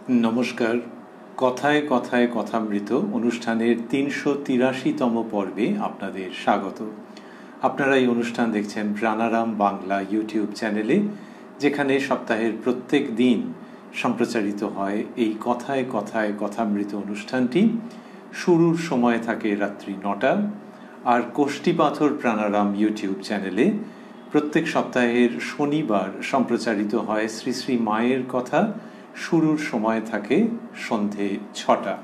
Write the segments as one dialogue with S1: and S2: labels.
S1: নমস্কার। কথায় কথায় কথামৃত অনুষ্ঠানের ৩৮৩তম পর্বে আপনাদের স্বাগত। আপনারা এই অনুষ্ঠান দেখছেন প্রাণারাম বাংলা ইউটিউব চ্যানেলে, যেখানে সপ্তাহের প্রত্যেক দিন সম্প্রচারিত হয় এই কথায় কথায় কথামৃত অনুষ্ঠানটি। শুরুর সময় থাকে রাত্রি ৯টা, আর কোষ্ঠীপাথর প্রাণারাম ইউটিউব চ্যানেলে প্রত্যেক সপ্তাহের শনিবার সম্প্রচারিত হয় শ্রী শ্রী মায়ের কথা। শুরুর সময় থাকে সন্ধে ৬টা।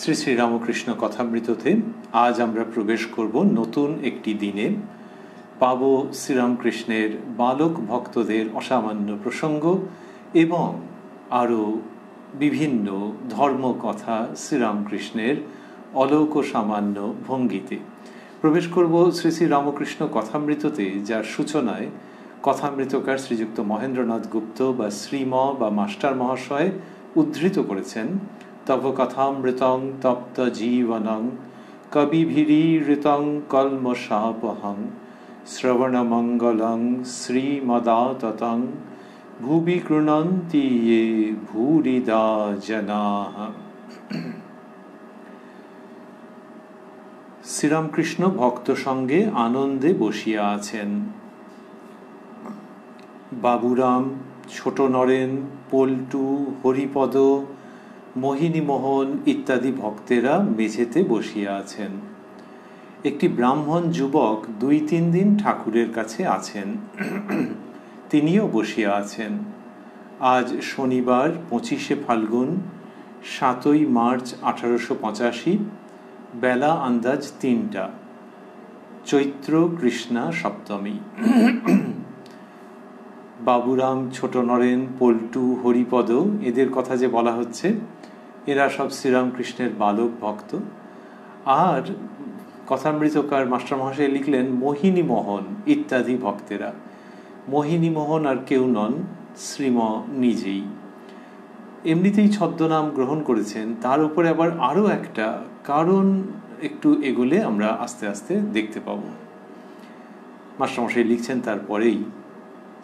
S1: শ্রী শ্রী রামকৃষ্ণ কথামৃততে আজ আমরা প্রবেশ করব নতুন একটি দিনে। পাব শ্রীরামকৃষ্ণের বালক ভক্তদের অসামান্য প্রসঙ্গ এবং আরও বিভিন্ন ধর্মকথা শ্রীরামকৃষ্ণের অলৌক সামান্য ভঙ্গিতে। প্রবেশ করব শ্রী শ্রী রামকৃষ্ণ কথামৃততে, যার সূচনায় কথামৃতকার শ্রীযুক্ত মহেন্দ্রনাথ গুপ্ত বা শ্রীম বা মাস্টার মহাশয় উদ্ধৃত করেছেন, তব কথামৃতং তপ্ত জীবনং কবিভিরীঋতং কল্মষাপহং শ্রবণমঙ্গলং শ্রীমদাততং ভুবি গৃণন্তি ये ভূরিদা জনাঃ। শ্রীরামকৃষ্ণ ভক্ত সঙ্গে আনন্দে বসিয়া আছেন। বাবুরাম, ছোট নরেন, পল্টু, হরিপদ, মোহিনীমোহন ইত্যাদি ভক্তেরা মেঝেতে বসিয়া আছেন। একটি ব্রাহ্মণ যুবক ২-৩ দিন ঠাকুরের কাছে আছেন, তিনিও বসিয়া আছেন। আজ শনিবার ২৫শে ফাল্গুন, ৭ই মার্চ ১৮৮৫, বেলা আন্দাজ ৩টা, চৈত্র কৃষ্ণা সপ্তমী। বাবুরাম, ছোট নরেন, পল্টু, হরিপদ, এদের কথা যে বলা হচ্ছে, এরা সব শ্রীরামকৃষ্ণের বালক ভক্ত। আর কথামৃতকার মাস্টারমহাশয় লিখলেন মোহিনীমোহন ইত্যাদি ভক্তেরা। মোহিনীমোহন আর কেউ নন, শ্রীম নিজেই। এমনিতেই ছদ্মনাম গ্রহণ করেছেন, তার উপরে আবার আরও একটা কারণ একটু এগোলে আমরা আস্তে আস্তে দেখতে পাব। মাস্টারমশাই লিখছেন তারপরেই,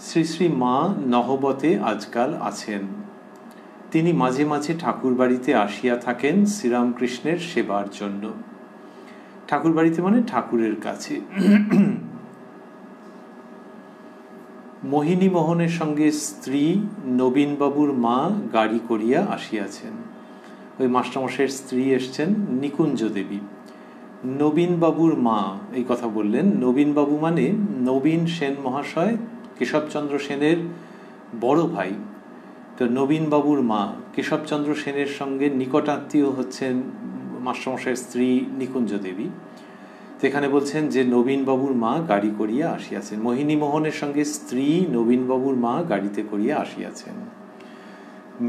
S1: শ্রী শ্রী মা নহবতে আজকাল আছেন। তিনি মাঝে মাঝে ঠাকুর বাড়িতে আসিয়া থাকেন শ্রীরামকৃষ্ণের সেবার জন্য। ঠাকুর বাড়িতে মানে ঠাকুরের কাছে। মোহিনীমোহনের সঙ্গে স্ত্রী নবীনবাবুর মা গাড়ি করিয়া আসিয়াছেন। ওই মাস্টারমশাইয়ের স্ত্রী এসছেন নিকুঞ্জ দেবী। নবীনবাবুর মা এই কথা বললেন। নবীনবাবু মানে নবীন সেন মহাশয়, কেশবচন্দ্র সেনের বড় ভাই। তো নবীনবাবুর মা কেশবচন্দ্র সেনের সঙ্গে নিকটাত্মীয় হচ্ছেন মাস্টারমশাইয়ের স্ত্রী নিকুঞ্জ দেবী। তো এখানে বলছেন যে নবীনবাবুর মা গাড়ি করিয়া আসিয়াছেন। মোহিনীমোহনের সঙ্গে স্ত্রী নবীনবাবুর মা গাড়িতে করিয়া আসিয়াছেন।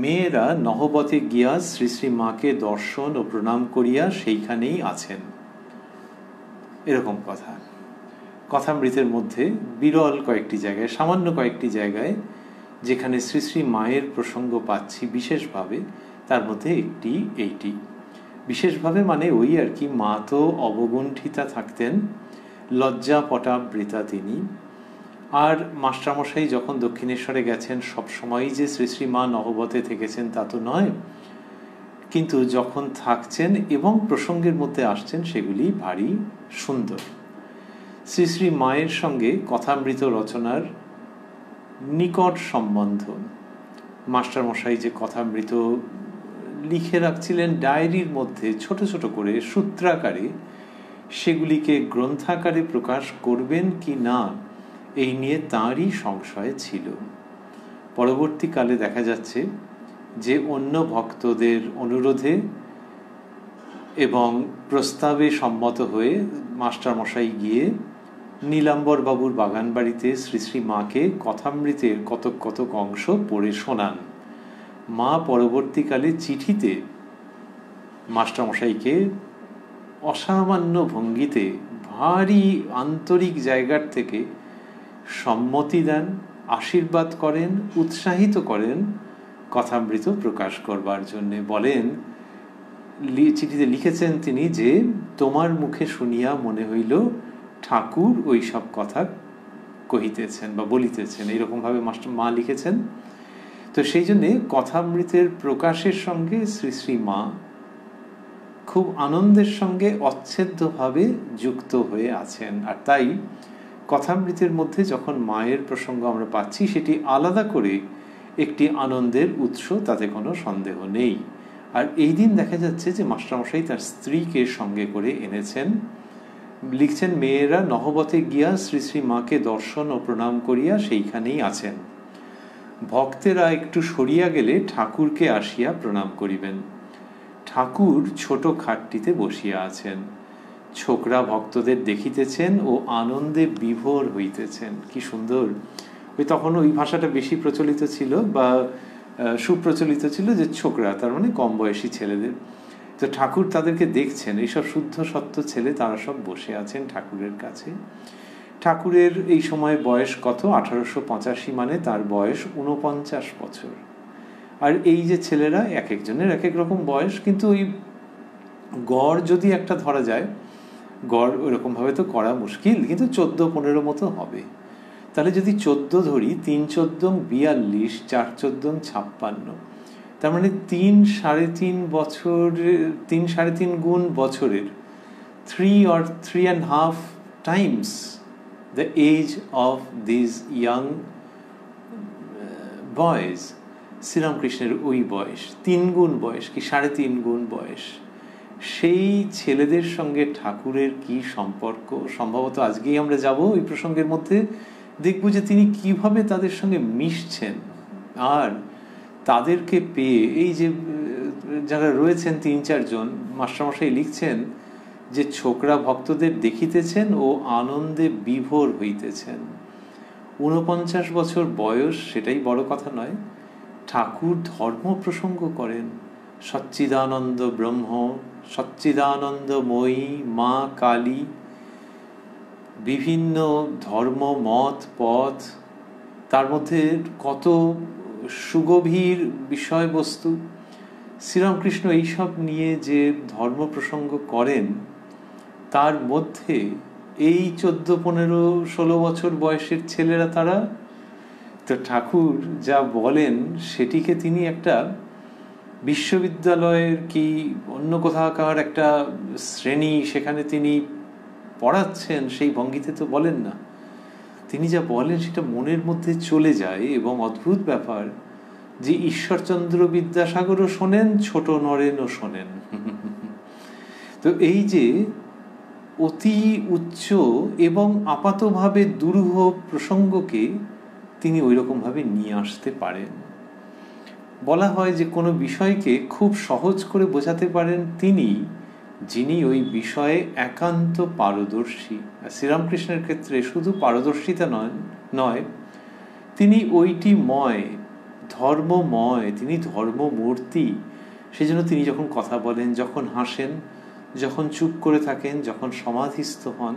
S1: মেয়েরা নহবতে গিয়া শ্রী শ্রী মাকে দর্শন ও প্রণাম করিয়া সেইখানেই আছেন। এরকম কথা কথামৃতের মধ্যে বিরল কয়েকটি জায়গায়, সামান্য কয়েকটি জায়গায় যেখানে শ্রী শ্রী মায়ের প্রসঙ্গ পাচ্ছি বিশেষভাবে, তার মধ্যে একটি এইটি। বিশেষভাবে মানে ওই আর কি, মা তো অবগুণ্ঠিতা থাকতেন, লজ্জা পটাবৃতা তিনি। আর মাস্টারমশাই যখন দক্ষিণেশ্বরে গেছেন সবসময়ই যে শ্রী শ্রী মা নহবতে থেকেছেন তা তো নয়, কিন্তু যখন থাকছেন এবং প্রসঙ্গের মধ্যে আসছেন সেগুলি ভারী সুন্দর। শ্রী শ্রী মায়ের সঙ্গে কথামৃত রচনার নিকট সম্বন্ধ। মাস্টারমশাই যে কথামৃত লিখে রাখছিলেন ডায়েরির মধ্যে ছোট ছোট করে সূত্রাকারে, সেগুলিকে গ্রন্থাকারে প্রকাশ করবেন কি না এই নিয়ে তাঁরই সংশয় ছিল। পরবর্তীকালে দেখা যাচ্ছে যে অন্য ভক্তদের অনুরোধে এবং প্রস্তাবে সম্মত হয়ে মাস্টারমশাই গিয়ে নীলাম্বর বাবুর বাগান বাড়িতে শ্রী শ্রী মাকে কথামৃতের কতক কতক অংশ পড়ে শোনান। মা পরবর্তীকালে চিঠিতে মাস্টারমশাইকে অসামান্য ভঙ্গিতে ভারী আন্তরিক জায়গার থেকে সম্মতি দেন, আশীর্বাদ করেন, উৎসাহিত করেন কথামৃত প্রকাশ করবার জন্যে। বলেন, চিঠিতে লিখেছেন তিনি যে তোমার মুখে শুনিয়া মনে হইল ঠাকুর ওই সব কথা কহিতেছেন বা বলিতেছেন, এইরকমভাবে মা লিখেছেন। তো সেই জন্যে কথামৃতের প্রকাশের সঙ্গে শ্রী শ্রী মা খুব আনন্দের সঙ্গে অচ্ছেদ্যভাবে যুক্ত হয়ে আছেন। আর তাই কথামৃতের মধ্যে যখন মায়ের প্রসঙ্গ আমরা পাচ্ছি, সেটি আলাদা করে একটি আনন্দের উৎস, তাতে কোনো সন্দেহ নেই। আর এই দিন দেখা যাচ্ছে যে মাস্টারমশাই তার স্ত্রীকে সঙ্গে করে এনেছেন। লিখছেন, মেয়েরা নহবতে গিয়া শ্রী শ্রী মাকে দর্শন ও প্রণাম করিয়া সেইখানেই আছেন। ভক্তেরা একটু সরিয়া গেলে ঠাকুরকে আসিয়া প্রণাম করিবেন। ঠাকুর ছোট খাটটিতে বসিয়া আছেন। ছোকরা ভক্তদের দেখিতেছেন ও আনন্দে বিভোর হইতেছেন। কি সুন্দর! ওই তখন ওই ভাষাটা বেশি প্রচলিত ছিল বা সুপ্রচলিত ছিল, যে ছোকরা তার মানে কম বয়সী ছেলেদের। তো ঠাকুর তাদেরকে দেখছেন, এইসব শুদ্ধ সত্য ছেলে, তারা সব বসে আছেন ঠাকুরের কাছে। ঠাকুরের এই সময় বয়স কত? 1885, মানে তার বয়স 49 বছর। আর এই যে ছেলেরা, এক একজনের এক এক রকম বয়স, কিন্তু ওই গড় যদি একটা ধরা যায়, গড় ওরকমভাবে তো করা মুশকিল, কিন্তু 14-15 মতো হবে। তাহলে যদি 14 ধরি, 3 14 42, 4 14 56, তার মানে 3-3.5 বছর, 3-3.5 গুণ বছরের, 3 or 3.5 times the age of these young boys. শ্রীরামকৃষ্ণের ওই বয়স 3 গুণ বয়স, কি 3.5 গুণ বয়স। সেই ছেলেদের সঙ্গে ঠাকুরের কি সম্পর্ক! সম্ভবত আজকেই আমরা যাব ওই প্রসঙ্গের মধ্যে, দেখব যে তিনি কিভাবে তাদের সঙ্গে মিশছেন। আর তাদেরকে পেয়ে এই যে যারা রয়েছেন 3-4 জন, মাস্টারমশাই লিখছেন যে ছোকরা ভক্তদের দেখিতেছেন ও আনন্দে বিভোর হইতেছেন। 49 বছর বয়স, সেটাই বড় কথা নয়। ঠাকুর ধর্ম প্রসঙ্গ করেন, সচ্চিদানন্দ ব্রহ্ম, সচ্চিদানন্দময়ী মা কালী, বিভিন্ন ধর্ম মত পথ, তার মধ্যে কত সুগভীর বিষয়বস্তু। শ্রীরামকৃষ্ণ এইসব নিয়ে যে ধর্ম প্রসঙ্গ করেন, তার মধ্যে এই 14-15-16 বছর বয়সের ছেলেরা তারা তো ঠাকুর যা বলেন সেটিকে তিনি একটা বিশ্ববিদ্যালয়ের কি অন্য কোথাকার একটা শ্রেণী, সেখানে তিনি পড়াচ্ছেন সেই ভঙ্গিতে তো বলেন না। তিনি যা বলেন সেটা মনের মধ্যে চলে যায়। এবং অদ্ভুত ব্যাপার যে ঈশ্বরচন্দ্র বিদ্যাসাগরও শোনেন, ছোট নরেনও শোনেন। তো এই যে অতি উচ্চ এবং আপাতভাবে দুরূহ প্রসঙ্গকে তিনি ওই রকমভাবে নিয়ে আসতে পারেন। বলা হয় যে কোনো বিষয়কে খুব সহজ করে বোঝাতে পারেন তিনি, যিনি ওই বিষয়ে একান্ত পারদর্শী। শ্রীরামকৃষ্ণের ক্ষেত্রে শুধু পারদর্শিতা নয়, তিনি ওইটিময়, ধর্মময়, তিনি ধর্মমূর্তি। সেজন্য তিনি যখন কথা বলেন, যখন হাসেন, যখন চুপ করে থাকেন, যখন সমাধিস্থ হন,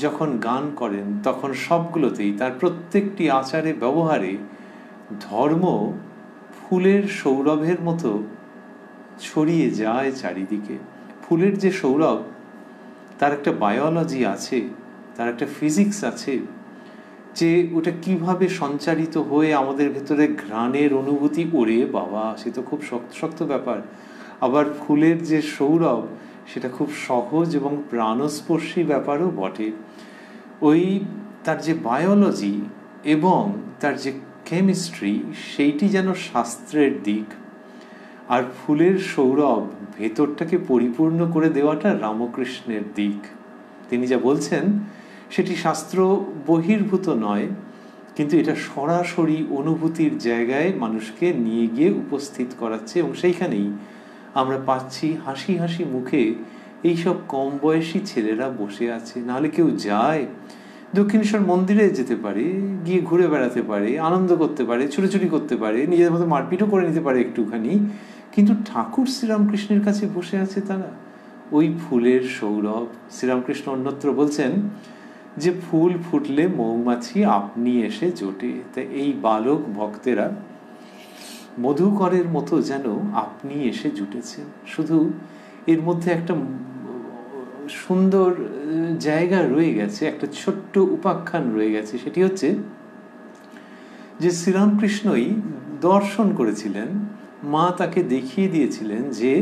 S1: যখন গান করেন, তখন সবগুলোতেই তার প্রত্যেকটি আচারে ব্যবহারে ধর্ম ফুলের সৌরভের মতো ছড়িয়ে যায় চারিদিকে। ফুলের যে সৌরভ, তার একটা বায়োলজি আছে, তার একটা ফিজিক্স আছে, যে ওটা কিভাবে সঞ্চারিত হয়ে আমাদের ভেতরে ঘ্রাণের অনুভূতি। ওরে বাবা, সে তো খুব শক্ত ব্যাপার। আবার ফুলের যে সৌরভ, সেটা খুব সহজ এবং প্রাণস্পর্শী ব্যাপারও বটে। ওই তার যে বায়োলজি এবং তার যে কেমিস্ট্রি, সেইটি যেন শাস্ত্রের দিক। আর ফুলের সৌরভ ভেতরটাকে পরিপূর্ণ করে দেওয়াটা রামকৃষ্ণের দিক। তিনি যা বলছেন সেটি শাস্ত্র বহির্ভূত নয়, কিন্তু এটা সরাসরি অনুভূতির জায়গায় মানুষকে নিয়ে গিয়ে উপস্থিত করাচ্ছে। এবং সেইখানেই আমরা পাচ্ছি হাসি হাসি মুখে এইসব কম বয়সী ছেলেরা বসে আছে। নাহলে কেউ যায় দক্ষিণেশ্বর মন্দিরে যেতে পারে, গিয়ে ঘুরে বেড়াতে পারে, আনন্দ করতে পারে, ছুটোছুটি করতে পারে, নিজেদের মতো মারপিটও করে নিতে পারে একটুখানি, কিন্তু ঠাকুর শ্রীরামকৃষ্ণের কাছে বসে আছে তারা। ওই ফুলের সৌরভ। শ্রীরামকৃষ্ণ অন্যত্র বলছেন যে ফুল ফুটলে মৌমাছি আপনি এসে জোটে। তাই এই বালক ভক্তেরা মধুকরের মতো যেন আপনি এসে জুটেছেন। শুধু এর মধ্যে একটা সুন্দর জায়গা রয়ে গেছে, একটা ছোট্ট উপাখ্যান রয়ে গেছে। সেটি হচ্ছে যে শ্রীরামকৃষ্ণই দর্শন করেছিলেন, মা তাকে দেখিয়ে দিয়েছিলেন যে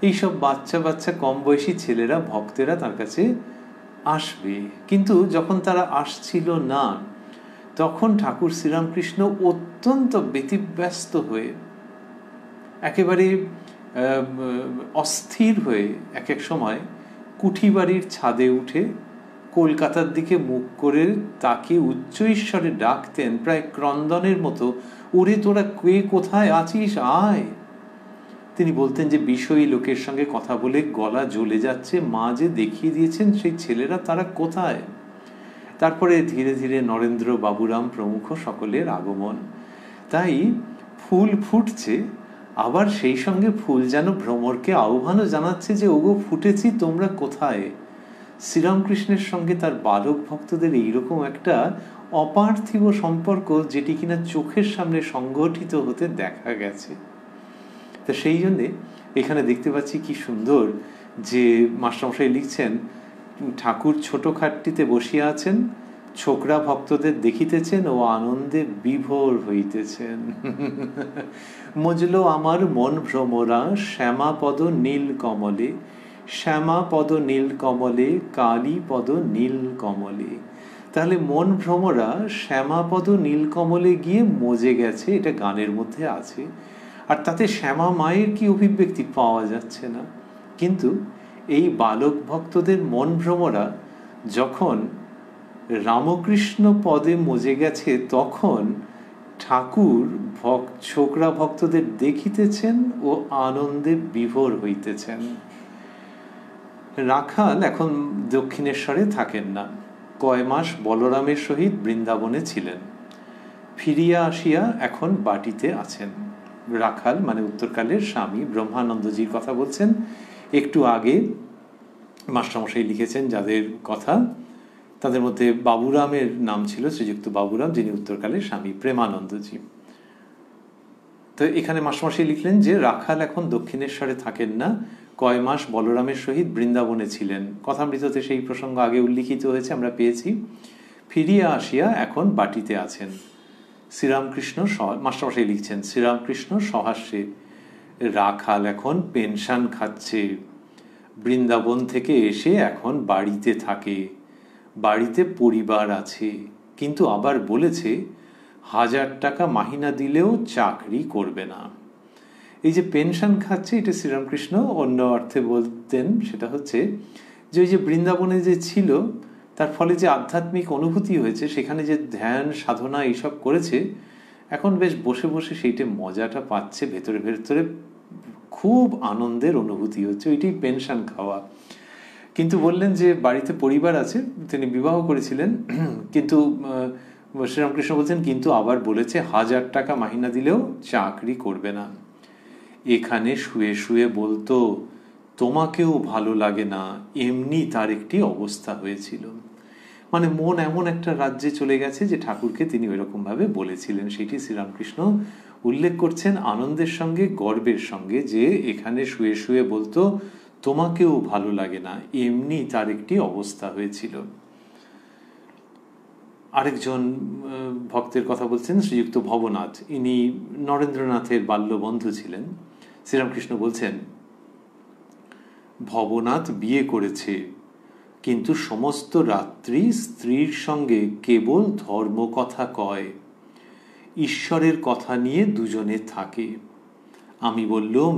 S1: এইসব বাচ্চা বাচ্চা কম বয়সী ছেলেরা ভক্তেরা তার কাছে আসবে। কিন্তু যখন তারা আসছিল না, তখন ঠাকুর শ্রীরামকৃষ্ণ অত্যন্ত ব্যতিব্যস্ত হয়ে, একেবারে অস্থির হয়ে এক এক সময় কুঠিবাড়ির ছাদে উঠে কলকাতার দিকে মুখ করে তাকে উচ্চ ঈশ্বরে ডাকতেন, প্রায় ক্রন্দনের মতো, ওরে তোরা কে কোথায় আছিস, আয়। তিনি বলতেন যে বিষয়ী লোকের সঙ্গে কথা বলে গলা জ্বলে যাচ্ছে, মা যে দেখিয়ে দিয়েছেন সেই ছেলেরা তারা কোথায়। তারপরে ধীরে ধীরে নরেন্দ্র, বাবুরাম প্রমুখ সকলের আগমন। তাই ফুল ফুটছে, আবার সেই সঙ্গে ফুল যেন ভ্রমরকে আহ্বানও জানাচ্ছে যে ওগো ফুটেছি, তোমরা কোথায়। শ্রীরামকৃষ্ণের সঙ্গে তার বালক ভক্তদের এইরকম একটা অপার্থিব সম্পর্ক, যেটি কিনা চোখের সামনে সংগঠিত হতে দেখা গেছে। তা সেই জন্যে এখানে দেখতে পাচ্ছি কি সুন্দর যে মাস্টারমশাই লিখছেন, ঠাকুর ছোট খাটটিতে বসিয়া আছেন, ছোকরা ভক্তদের দেখিতেছেন ও আনন্দে বিভোর হইতেছেন। মজলো আমার মন ভ্রমরা শ্যামাপদ নীল কমলে, শ্যামাপদ নীল কমলে, কালী পদ নীল কমলে। তাহলে মন ভ্রমরা শ্যামাপদ নীল কমলে গিয়ে মজে গেছে, এটা গানের মধ্যে আছে। আর তাতে শ্যামা মায়ের কি অভিব্যক্তি পাওয়া যাচ্ছে না। কিন্তু এই বালক ভক্তদের মন ভ্রমরা যখন রামকৃষ্ণ পদে মজে গেছে, তখন ঠাকুর ছোকরা ভক্তদের দেখিতেছেন ও আনন্দে বিভোর হইতেছেন। রাখাল এখন দক্ষিণেশ্বরে থাকেন না, কয় মাস বলরামের সহিত বৃন্দাবনে ছিলেন, ফিরিয়া আসিয়া এখন বাটিতে আছেন। রাখাল মানে উত্তরকালের স্বামী ব্রহ্মানন্দজির কথা বলছেন। একটু আগে মাস্টারমশাই লিখেছেন যাদের কথা, তাদের মধ্যে বাবুরামের নাম ছিল শ্রীযুক্ত বাবুরাম, যিনি উত্তরকালের স্বামী প্রেমানন্দজি। তো এখানে মাস্টারমশাই লিখলেন যে রাখাল এখন দক্ষিণেশ্বরে থাকেন না, কয় মাস বলরামের সহিত বৃন্দাবনে ছিলেন। কথামৃততে সেই প্রসঙ্গ আগে উল্লিখিত হয়েছে, আমরা পেয়েছি। ফিরিয়া আসিয়া এখন বাটিতে আছেন। শ্রীরামকৃষ্ণ মাস্টারমশাই লিখছেন, শ্রীরামকৃষ্ণ সহাস্যে, রাখাল এখন পেনশন খাচ্ছে, বৃন্দাবন থেকে এসে এখন বাড়িতে থাকে, বাড়িতে পরিবার আছে, কিন্তু আবার বলেছে 1000 টাকা মাহিনা দিলেও চাকরি করবে না। এই যে পেনশন খাচ্ছে, এটা শ্রীরামকৃষ্ণ অন্য অর্থে বলতেন, সেটা হচ্ছে যে ওই যে বৃন্দাবনে যে ছিল, তার ফলে যে আধ্যাত্মিক অনুভূতি হয়েছে, সেখানে যে ধ্যান সাধনা এইসব করেছে, এখন বেশ বসে বসে সেইটা মজাটা পাচ্ছে, ভেতরে ভেতরে খুব আনন্দের অনুভূতি হচ্ছে, ওইটাই পেনশন খাওয়া। কিন্তু বললেন যে বাড়িতে পরিবার আছে, তিনি বিবাহ করেছিলেন, কিন্তু শ্রীরামকৃষ্ণ বলছেন কিন্তু আবার বলেছে 1000 টাকা মাহিনা দিলেও চাকরি করবে না। এখানে শুয়ে শুয়ে বলতো তোমাকেও ভালো লাগে না, এমনি তার একটি অবস্থা হয়েছিল। মানে মন এমন একটা রাজ্যে চলে গেছে যে ঠাকুরকে তিনি ওইরকম ভাবে বলেছিলেন। সেটি শ্রীরামকৃষ্ণ উল্লেখ করছেন আনন্দের সঙ্গে, গর্বের সঙ্গে, যে এখানে শুয়ে শুয়ে বলতো তোমাকেও ভালো লাগে না, এমনি তার একটি অবস্থা হয়েছিল। আরেকজন ভক্তের কথা বলছেন শ্রীযুক্ত ভবনাথ, ইনি নরেন্দ্রনাথের বাল্যবন্ধু ছিলেন। শ্রীরামকৃষ্ণ বলছেন, ভবনাথ বিয়ে করেছে, কিন্তু সমস্ত রাত্রি স্ত্রীর সঙ্গে কেবল ধর্ম কথা কয়, ঈশ্বরের কথা নিয়ে দুজনে থাকে। আমি বললাম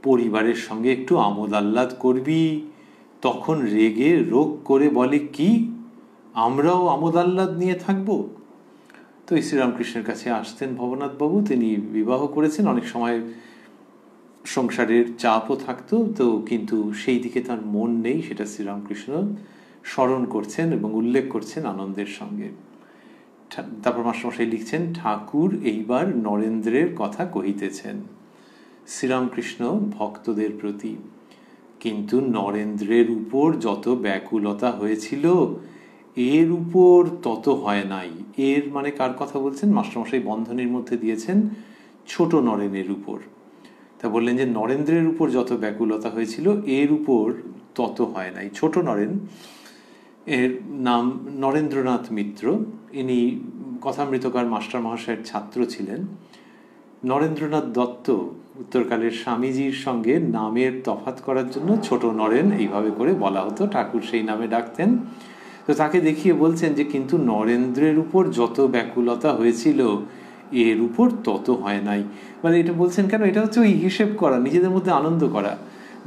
S1: পরিবারের সঙ্গে একটু আমোদ আহ্লাদ করবি, তখন রেগে রোগ করে বলে কি আমরাও আমোদ আহ্লাদ নিয়ে থাকবো। তো শ্রীরামকৃষ্ণের কাছে আসতেন ভবনাথ বাবু, তিনি বিবাহ করেছেন, অনেক সময় সংসারের চাপও থাকতো, তো কিন্তু সেই দিকে তার মন নেই, সেটা শ্রীরামকৃষ্ণ স্মরণ করছেন এবং উল্লেখ করছেন আনন্দের সঙ্গে। তারপর মাস্টারমশাই লিখছেন, ঠাকুর এইবার নরেন্দ্রের কথা কহিতেছেন শ্রীরামকৃষ্ণ ভক্তদের প্রতি, কিন্তু নরেন্দ্রের উপর যত ব্যাকুলতা হয়েছিল এর উপর তত হয় নাই। এর মানে কার কথা বলছেন? মাস্টারমশাই বন্ধনীর মধ্যে দিয়েছেন ছোট নরেনের উপর। তা বললেন যে নরেন্দ্রের উপর যত ব্যাকুলতা হয়েছিল এর উপর তত হয় নাই। ছোট নরেন, এর নাম নরেন্দ্রনাথ মিত্র। ইনি কথামৃতকার মাস্টার মহাশয়ের ছাত্র ছিলেন। নরেন্দ্রনাথ দত্ত উত্তরকালের স্বামীজির সঙ্গে নামের তফাৎ করার জন্য ছোট নরেন এইভাবে করে বলা হতো, ঠাকুর সেই নামে ডাকতেন। তো তাকে দেখিয়ে বলছেন যে কিন্তু নরেন্দ্রের উপর যত ব্যাকুলতা হয়েছিল এর উপর তত হয় নাই। মানে এটা বলছেন কেন? এটা হচ্ছে ওই হিসেব করা, নিজেদের মধ্যে আনন্দ করা,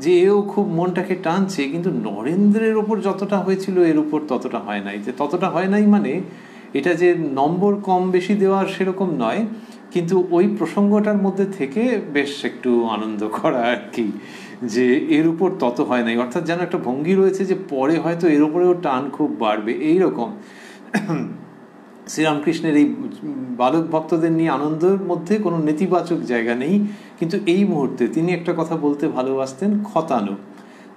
S1: যে এও খুব মনটাকে টানছে, কিন্তু নরেন্দ্রের ওপর যতটা হয়েছিল এর উপর ততটা হয় নাই। যে ততটা হয় নাই মানে এটা যে নম্বর কম বেশি দেওয়ার সেরকম নয়, কিন্তু ওই প্রসঙ্গটার মধ্যে থেকে বেশ একটু আনন্দ করা আর কি, যে এর উপর তত হয় নাই। অর্থাৎ যেন একটা ভঙ্গি রয়েছে যে পরে হয়তো এর উপরেও টান খুব বাড়বে, এইরকম। শ্রীরামকৃষ্ণের এই বালক ভক্তদের নিয়ে আনন্দের মধ্যে কোনো নেতিবাচক জায়গা নেই, কিন্তু এই মুহূর্তে তিনি একটা কথা বলতে ভালোবাসতেন, খতানো,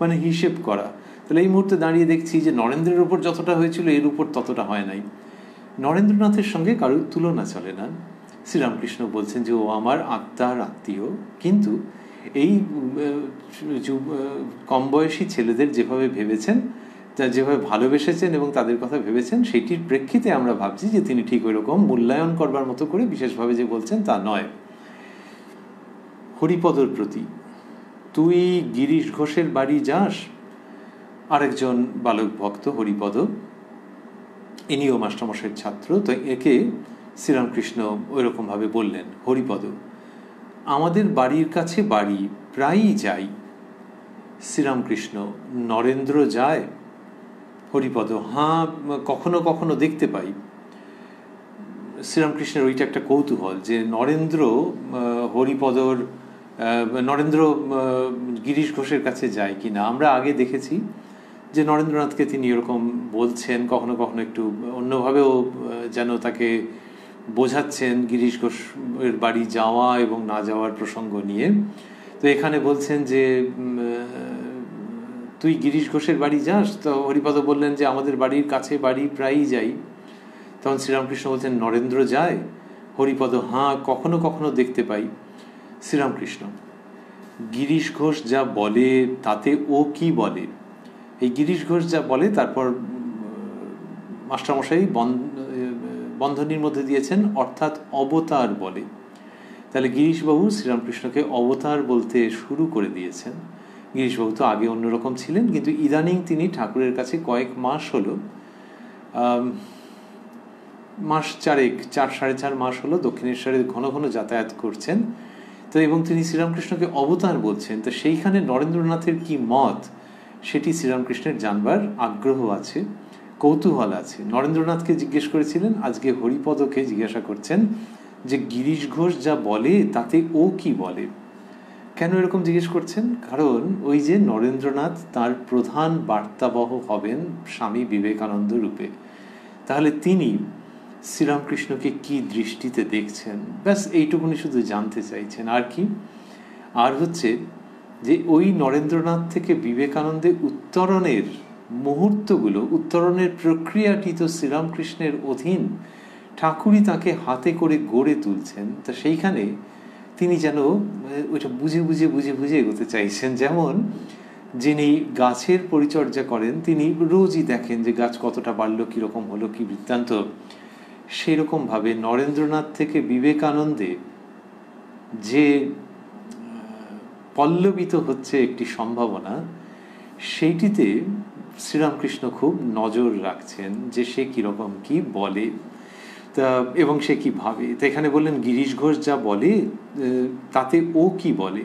S1: মানে হিসেব করা। তাহলে এই মুহূর্তে দাঁড়িয়ে দেখছি যে নরেন্দ্রের উপর যতটা হয়েছিল এর উপর ততটা হয় নাই। নরেন্দ্রনাথের সঙ্গে কারোর তুলনা চলে না। শ্রীরামকৃষ্ণ বলছেন যে ও আমার আত্মার আত্মীয়, কিন্তু এই কম বয়সী ছেলেদের যেভাবে ভেবেছেন, যেভাবে ভালোবেসেছেন এবং তাদের কথা ভেবেছেন, সেটির প্রেক্ষিতে আমরা ভাবছি যে তিনি ঠিক ওই রকম মূল্যায়ন করবার মতো করে বিশেষভাবে যে বলছেন তা নয়। হরিপদর প্রতি, তুই গিরিশ ঘোষের বাড়ি যাস? আরেকজন বালক ভক্ত হরিপদ, ইনিও মাস্টারমশাইয়ের ছাত্র। তো একে শ্রীরামকৃষ্ণ ওই রকমভাবে বললেন, হরিপদ, আমাদের বাড়ির কাছে বাড়ি, প্রায়ই যাই। শ্রীরামকৃষ্ণ, নরেন্দ্র যায়? হরিপদ, হ্যাঁ, কখনো কখনো দেখতে পাই। শ্রীরামকৃষ্ণের ওইটা একটা কৌতূহল যে নরেন্দ্র নরেন্দ্র গিরিশ ঘোষের কাছে যায় কিনা। আমরা আগে দেখেছি যে নরেন্দ্রনাথকে তিনি এরকম বলছেন, কখনো কখনো একটু অন্যভাবেও যেন তাকে বোঝাচ্ছেন গিরিশ ঘোষের বাড়ি যাওয়া এবং না যাওয়ার প্রসঙ্গ নিয়ে। তো এখানে বলছেন যে তুই গিরিশ ঘোষের বাড়ি যাস? তো হরিপদ বললেন যে আমাদের বাড়ির কাছে বাড়ি, প্রায়ই যাই। তখন শ্রীরামকৃষ্ণ বলছেন, নরেন্দ্র যায়? হরিপদ, হ্যাঁ, কখনো কখনো দেখতে পাই। শ্রীরামকৃষ্ণ, গিরিশ ঘোষ যা বলে তাতে ও কি বলে? এই গিরিশ ঘোষ যা বলে, তারপর মাস্টারমশাই বন্ধনীর মধ্যে দিয়েছেন অর্থাৎ অবতার বলে। তাহলে গিরিশবাবু শ্রীরামকৃষ্ণকে অবতার বলতে শুরু করে দিয়েছেন। গিরিশবাবু তো আগে অন্যরকম ছিলেন, কিন্তু ইদানিং তিনি ঠাকুরের কাছে কয়েক মাস হলো, মাস চারেক, 4-4.5 মাস হলো দক্ষিণেশ্বরে ঘন ঘন যাতায়াত করছেন। তো এবং তিনি শ্রীরামকৃষ্ণকে অবতার বলছেন। তো সেইখানে নরেন্দ্রনাথের কি মত সেটি শ্রীরামকৃষ্ণের জানবার আগ্রহ আছে, কৌতূহল আছে। নরেন্দ্রনাথকে জিজ্ঞেস করেছিলেন, আজকে হরিপদকে জিজ্ঞাসা করছেন যে গিরিশ ঘোষ যা বলে তাতে ও কি বলে। কেন এরকম জিজ্ঞেস করছেন? কারণ ওই যে নরেন্দ্রনাথ তার প্রধান বার্তাবহ হবেন স্বামী বিবেকানন্দ রূপে। তাহলে তিনি শ্রীরামকৃষ্ণকে কি দৃষ্টিতে দেখছেন, ব্যাস এইটুকুনি শুধু জানতে চাইছেন। আর কি? আর হচ্ছে যে ওই নরেন্দ্রনাথ থেকে বিবেকানন্দে উত্তরণের মুহূর্তগুলো, উত্তরণের প্রক্রিয়াটি তো শ্রীরামকৃষ্ণের অধীন। ঠাকুরই তাকে হাতে করে গড়ে তুলছেন। তা সেইখানে তিনি যেন ওইটা বুঝে বুঝে বুঝে বুঝে এগোতে চাইছেন। যেমন যিনি গাছের পরিচর্যা করেন, তিনি রোজই দেখেন যে গাছ কতটা বাড়লো, কীরকম হলো, কী বৃত্তান্ত। সেই রকমভাবে নরেন্দ্রনাথ থেকে বিবেকানন্দে যে পল্লবিত হচ্ছে একটি সম্ভাবনা, সেইটিতে শ্রীরামকৃষ্ণ খুব নজর রাখছেন যে সে কীরকম কি বলে তা এবং সে কি ভাবে। তো এখানে বললেন গিরিশ ঘোষ যা বলে তাতে ও কি বলে।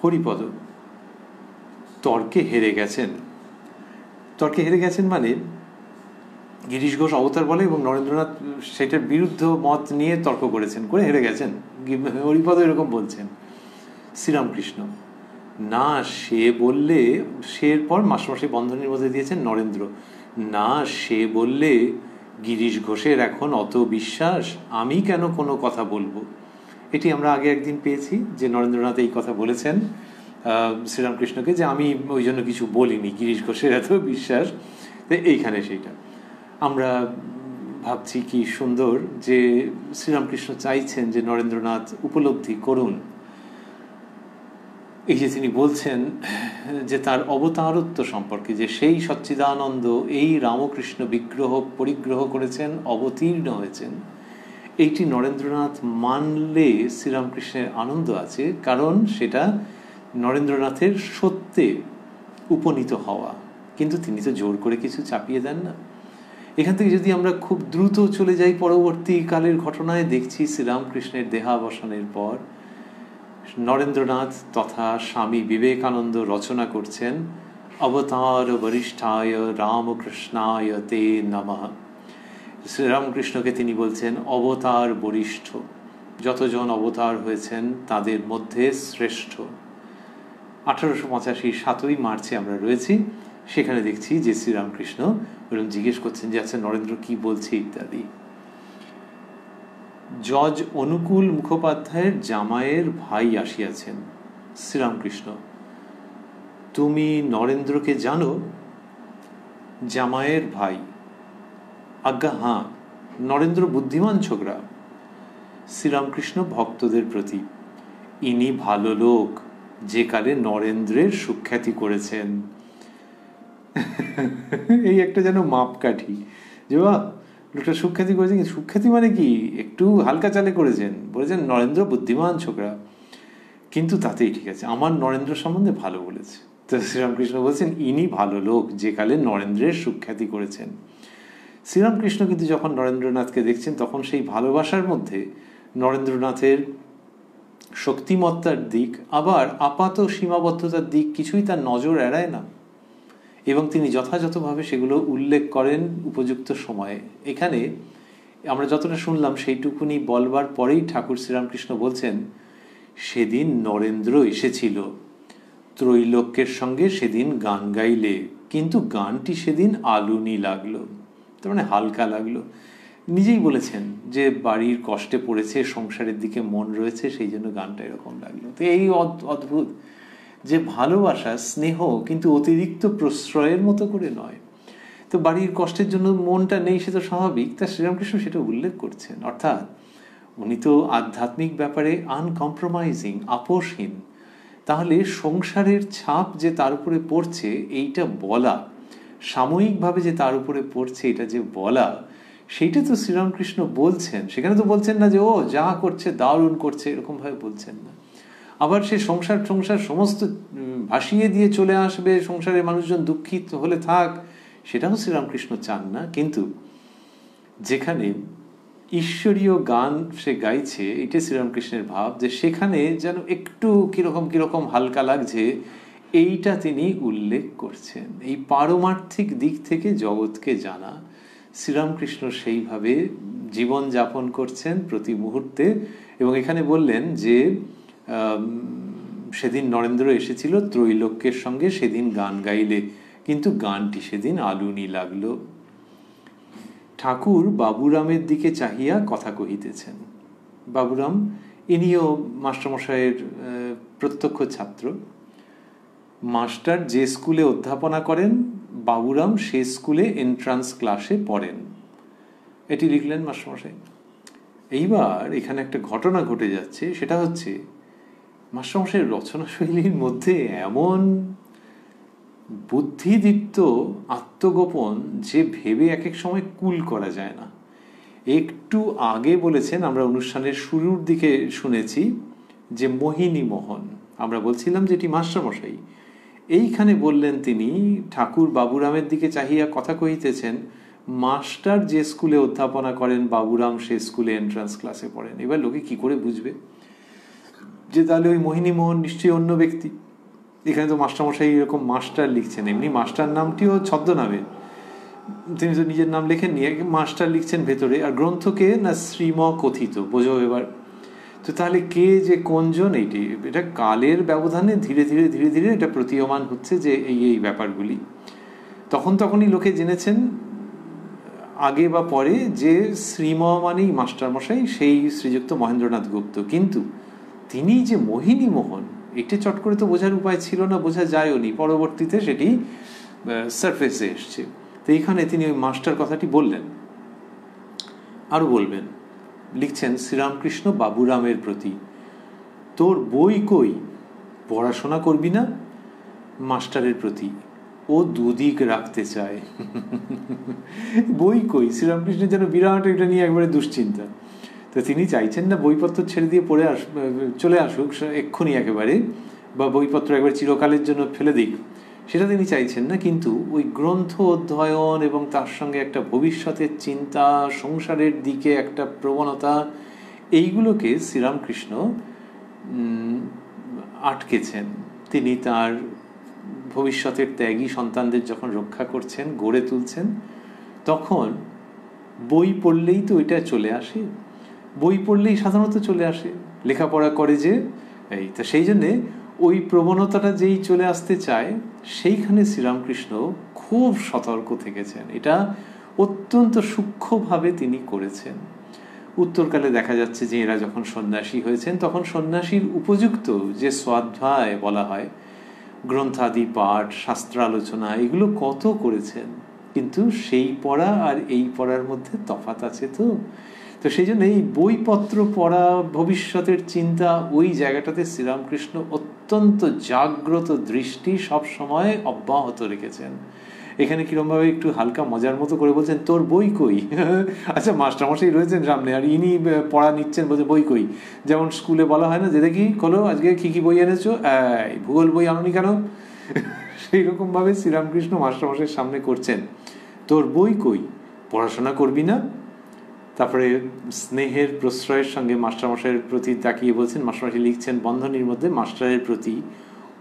S1: হরিপদ, তর্কে হেরে গেছেন। তর্কে হেরে গেছেন মানে গিরিশ ঘোষ অবতার বলে এবং নরেন্দ্রনাথ সেটার বিরুদ্ধ মত নিয়ে তর্ক করেছেন, করে হেরে গেছেন। হরিপদ এরকম বলছেন। শ্রীরামকৃষ্ণ, না, সে বললে, সে পর মাস্টারমশাই বন্ধনীর মধ্যে দিয়েছেন নরেন্দ্র, না, সে বললে গিরিশ ঘোষের এখন অত বিশ্বাস, আমি কেন কোনো কথা বলবো। এটি আমরা আগে একদিন পেয়েছি যে নরেন্দ্রনাথ এই কথা বলেছেন শ্রীরামকৃষ্ণকে, যে আমি ওই জন্য কিছু বলিনি, গিরিশ ঘোষের এত বিশ্বাস। এইখানে সেইটা আমরা ভাবছি কি সুন্দর যে শ্রীরামকৃষ্ণ চাইছেন যে নরেন্দ্রনাথ উপলব্ধি করুন এই যে তিনি বলছেন যে তার অবতারত্ব সম্পর্কে, যে সেই সচ্চিদানন্দ এই রামকৃষ্ণ বিগ্রহ পরিগ্রহ করেছেন, অবতীর্ণ হয়েছেন, এইটি নরেন্দ্রনাথ মানলে শ্রীরামকৃষ্ণের আনন্দ আছে, কারণ সেটা নরেন্দ্রনাথের সত্যে উপনীত হওয়া। কিন্তু তিনি তো জোর করে কিছু চাপিয়ে দেন না। এখান থেকে যদি আমরা খুব দ্রুত চলে যাই পরবর্তীকালের ঘটনায়, দেখছি শ্রীরামকৃষ্ণের দেহাবসানের পর নরেন্দ্রনাথ তথা স্বামী বিবেকানন্দ রচনা করছেন অবতার বরিষ্ঠায় রামকৃষ্ণায় তে নমঃ। শ্রীরামকৃষ্ণকে তিনি বলছেন অবতার বরিষ্ঠ, যতজন অবতার হয়েছেন তাদের মধ্যে শ্রেষ্ঠ। 1885 7ই মার্চে আমরা রয়েছি, সেখানে দেখছি যে শ্রীরামকৃষ্ণ ওরকম জিজ্ঞেস করছেন যে আচ্ছা নরেন্দ্র কি বলছে ইত্যাদি। জজ অনুকূল মুখোপাধ্যায়ের জামাইয়ের ভাই আসিয়াছেন। শ্রীরামকৃষ্ণ: তুমি নরেন্দ্রকে জানো? জামাইয়ের ভাই: আজ্ঞা হাঁ, নরেন্দ্র বুদ্ধিমান ছোকরা। শ্রীরামকৃষ্ণ ভক্তদের প্রতি: ইনি ভালো লোক, যে কালে নরেন্দ্রের সুখ্যাতি করেছেন। এই একটা যেন মাপকাঠি যে বাহ, লোকটা সুখ্যাতি করেছেন। সুখ্যাতি মানে কি? একটু হালকা চালে করেছেন, বলেছেন নরেন্দ্র বুদ্ধিমান ছোকরা, কিন্তু তাতেই ঠিক আছে, আমার নরেন্দ্র সম্বন্ধে ভালো বলেছে। তো শ্রীরামকৃষ্ণ বলছেন ইনি ভালো লোক, যে কালে নরেন্দ্রের সুখ্যাতি করেছেন। শ্রীরামকৃষ্ণ কিন্তু যখন নরেন্দ্রনাথকে দেখছেন তখন সেই ভালোবাসার মধ্যে নরেন্দ্রনাথের শক্তিমত্তার দিক আবার আপাত সীমাবদ্ধতার দিক কিছুই তার নজর এড়ায় না, এবং তিনি যথাযথভাবে সেগুলো উল্লেখ করেন উপযুক্ত সময়ে। এখানে আমরা যতটা শুনলাম সেইটুকুনি বলবার পরেই ঠাকুর শ্রীরামকৃষ্ণ বলছেন সেদিন নরেন্দ্র এসেছিল, ত্রৈলোক্যের সঙ্গে সেদিন গান গাইলে, কিন্তু গানটি সেদিন আলুনি লাগলো, তার মানে হালকা লাগলো। নিজেই বলেছেন যে বাড়ির কষ্টে পড়েছে, সংসারের দিকে মন রয়েছে, সেই জন্য গানটা এরকম লাগলো। তো এই অদ্ভুত যে ভালোবাসা, স্নেহ, কিন্তু অতিরিক্ত প্রশ্রয়ের মতো করে নয়। তো বাড়ির কষ্টের জন্য মনটা নেই, সে তো স্বাভাবিক, তা শ্রীরামকৃষ্ণ সেটা উল্লেখ করছেন। অর্থাৎ উনি তো আধ্যাত্মিক ব্যাপারে আনকম্প্রোমাইজিং, আপোষহীন। তাহলে সংসারের ছাপ যে তার উপরে পড়ছে এইটা বলা, সাময়িকভাবে যে তার উপরে পড়ছে এটা যে বলা, সেইটা তো শ্রীরামকৃষ্ণ বলছেন। সেখানে তো বলছেন না যে ও যা করছে দারুণ করছে, এরকম ভাবে বলছেন না। আবার সে সংসার সমস্ত ভাসিয়ে দিয়ে চলে আসবে, সংসারের মানুষজন দুঃখিত হলে থাক, সেটাও শ্রীরামকৃষ্ণ চান না। কিন্তু যেখানে ঈশ্বরীয় গান সে গাইছে, এটা শ্রীরামকৃষ্ণের ভাব, যে সেখানে যেন একটু কিরকম হালকা লাগছে, এইটা তিনি উল্লেখ করছেন। এই পারমার্থিক দিক থেকে জগৎকে জানা, শ্রীরামকৃষ্ণ সেইভাবে জীবন যাপন করছেন প্রতি মুহূর্তে। এবং এখানে বললেন যে সেদিন নরেন্দ্র এসেছিল, ত্রৈলোক্যের সঙ্গে সেদিন গান গাইলে, কিন্তু গানটি সেদিন আলুনি লাগলো। ঠাকুর বাবুরামের দিকে চাহিয়া কথা কহিতেছেন। বাবুরাম ইনিও মাস্টারমশাইয়ের প্রত্যক্ষ ছাত্র। মাস্টার যে স্কুলে অধ্যাপনা করেন, বাবুরাম সে স্কুলে এন্ট্রান্স ক্লাসে পড়েন। এটি লিখলেন মাস্টারমশাই। এইবার এখানে একটা ঘটনা ঘটে যাচ্ছে, সেটা হচ্ছে মাস্টারমশাইয়ের রচনাশৈলীর মধ্যে এমন বুদ্ধিদীপ্ত আত্মগোপন যে ভেবে এক এক সময় কুল করা যায় না। একটু আগে বলেছেন, আমরা অনুষ্ঠানের শুরুর দিকে শুনেছি যে মোহিনী মোহন, আমরা বলছিলাম যেটি মাস্টারমশাই। এইখানে বললেন তিনি ঠাকুর বাবুরামের দিকে চাহিয়া কথা কহিতেছেন, মাস্টার যে স্কুলে অধ্যাপনা করেন, বাবুরাম সে স্কুলে এন্ট্রান্স ক্লাসে পড়েন। এবার লোকে কি করে বুঝবে যে তাহলে ওই মোহিনী মোহন নিশ্চয়ই অন্য ব্যক্তি? এখানে তো মাস্টারমশাই এরকম মাস্টার লিখছেন, এমনি মাস্টার নামটিও ছদ্মনামে, তিনি তো নিজের নাম লেখেননি, মাস্টার লিখছেন ভেতরে। আর গ্রন্থকে না শ্রীম কথিত, বোঝো এবার। তো তাহলে কে যে কোনজন, এইটি এটা কালের ব্যবধানে ধীরে ধীরে এটা প্রতীয়মান হচ্ছে যে এই ব্যাপারগুলি তখনই লোকে জেনেছেন আগে বা পরে যে শ্রীম মানেই মাস্টারমশাই, সেই শ্রীযুক্ত মহেন্দ্রনাথ গুপ্ত। কিন্তু তিনি যে মোহিনী মোহন, এটা চট করে তো বোঝার উপায় ছিল না, বোঝা যায়ও নি, পরবর্তীতে সেটি সারফেসে এসছে। তো এইখানে তিনি ওই মাস্টার কথাটি বললেন। আরও বলবেন, লিখছেন শ্রীরামকৃষ্ণ বাবুরামের প্রতি, তোর বই কই, পড়াশোনা করবি না? মাস্টারের প্রতি, ও দুদিক রাখতে চায়। বই কই, শ্রীরামকৃষ্ণ যেন বিরাট এটা নিয়ে একবারে দুশ্চিন্তা। তো তিনি চাইছেন না বইপত্র ছেড়ে দিয়ে পড়ে চলে আসুক এক্ষুনি একেবারে, বা বইপত্র একবার চিরকালের জন্য ফেলে দিক, সেটা তিনি চাইছেন না। কিন্তু ওই গ্রন্থ অধ্যয়ন এবং তার সঙ্গে একটা ভবিষ্যতের চিন্তা, সংসারের দিকে একটা প্রবণতা, এইগুলোকে শ্রীরামকৃষ্ণ আটকেছেন। তিনি তার ভবিষ্যতের ত্যাগী সন্তানদের যখন রক্ষা করছেন, গড়ে তুলছেন, তখন বই পড়লেই তো ওইটা চলে আসে, বই পড়লেই সাধারণত চলে আসে, লেখাপড়া করে যে এই তো, সেই জন্যে ওই প্রবণতাটা যেই চলে আসতে চায়, সেইখানে শ্রীরামকৃষ্ণ খুব সতর্ক থেকেছেন। এটা অত্যন্ত সূক্ষ্মভাবে তিনি করেছেন। উত্তরকালে দেখা যাচ্ছে যে এরা যখন সন্ন্যাসী হয়েছেন, তখন সন্ন্যাসীর উপযুক্ত যে স্বাধ্যায় বলা হয়, গ্রন্থাদি পাঠ, শাস্ত্রালোচনা, এগুলো কত করেছেন। কিন্তু সেই পড়া আর এই পড়ার মধ্যে তফাৎ আছে। তো সেই জন্য এই বইপত্র পড়া, ভবিষ্যতের চিন্তা, ওই জায়গাটাতে শ্রীরামকৃষ্ণ অত্যন্ত জাগ্রত দৃষ্টি সব সময় অব্যাহত রেখেছেন। এখানে কিরমভাবে একটু হালকা মজার মতো করে বলছেন, তোর বই কই? আচ্ছা, মাস্টারমশাই রয়েছেন সামনে আর ইনি পড়া নিচ্ছেন, বলছে বই কই। যেমন স্কুলে বলা হয় না যে দেখি খোলো আজকে কি কি বই এনেছো, ভূগোল বই আনোনি কেন? সেই রকম ভাবে শ্রীরামকৃষ্ণ মাস্টারমশাইয়ের সামনে করছেন, তোর বই কই, পড়াশোনা করবি না? তারপরে স্নেহের প্রশ্রয়ের সঙ্গে মাস্টারমশাইয়ের প্রতি তাকিয়ে বলছেন, মাস্টারমশাই লিখছেন বন্ধনীর মধ্যে, মাস্টারের প্রতি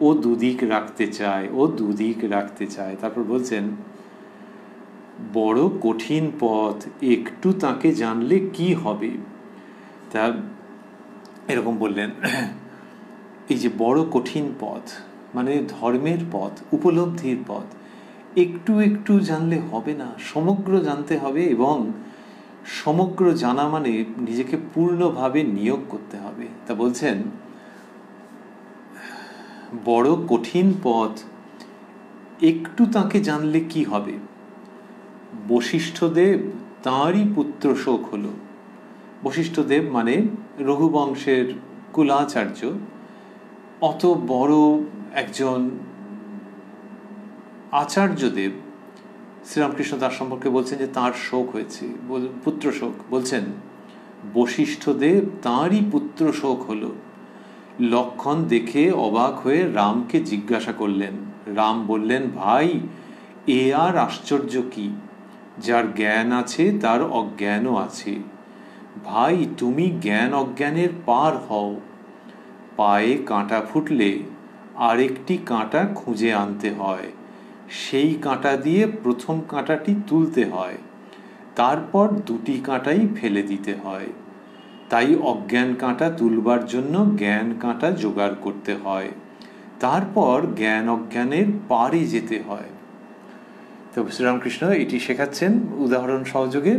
S1: ও দুদিক রাখতে চায়, ও দুদিক রাখতে চায়। তারপর বলছেন, বড় কঠিন পথ, একটু তাকে জানলে কি হবে। তা এরকম বললেন, এই যে বড় কঠিন পথ মানে ধর্মের পথ, উপলব্ধির পথ, একটু একটু জানলে হবে না, সমগ্র জানতে হবে। এবং সমগ্র জানা মানে নিজেকে পূর্ণভাবে নিয়োগ করতে হবে। তা বলছেন, বড় কঠিন পথ, একটু তাকে জানলে কি হবে। বশিষ্ঠদেব তাঁরই পুত্র শোক হলো। বশিষ্ঠদেব মানে রঘুবংশের কুলাচার্য, অত বড় একজন আচার্যদেব, শ্রীরামকৃষ্ণ তার সম্পর্কে বলছেন যে তাঁর শোক হয়েছে, পুত্র শোক। বলছেন, বশিষ্ঠদেব তাঁরই পুত্র শোক হলো। লক্ষণ দেখে অবাক হয়ে রামকে জিজ্ঞাসা করলেন। রাম বললেন, ভাই এ আর আশ্চর্য কি, যার জ্ঞান আছে তার অজ্ঞানও আছে। ভাই তুমি জ্ঞান অজ্ঞানের পার হও। পায়ে কাঁটা ফুটলে আরেকটি কাঁটা খুঁজে আনতে হয়, সেই কাঁটা দিয়ে প্রথম কাঁটাটি তুলতে হয়, তারপর দুটি কাঁটাই ফেলে দিতে হয়। তাই অজ্ঞান কাঁটা তুলবার জন্য জ্ঞান কাঁটা জোগাড় করতে হয়, তারপর জ্ঞান অজ্ঞানের পারে যেতে হয়। তো শ্রীরামকৃষ্ণ এটি শেখাচ্ছেন উদাহরণ সহযোগে,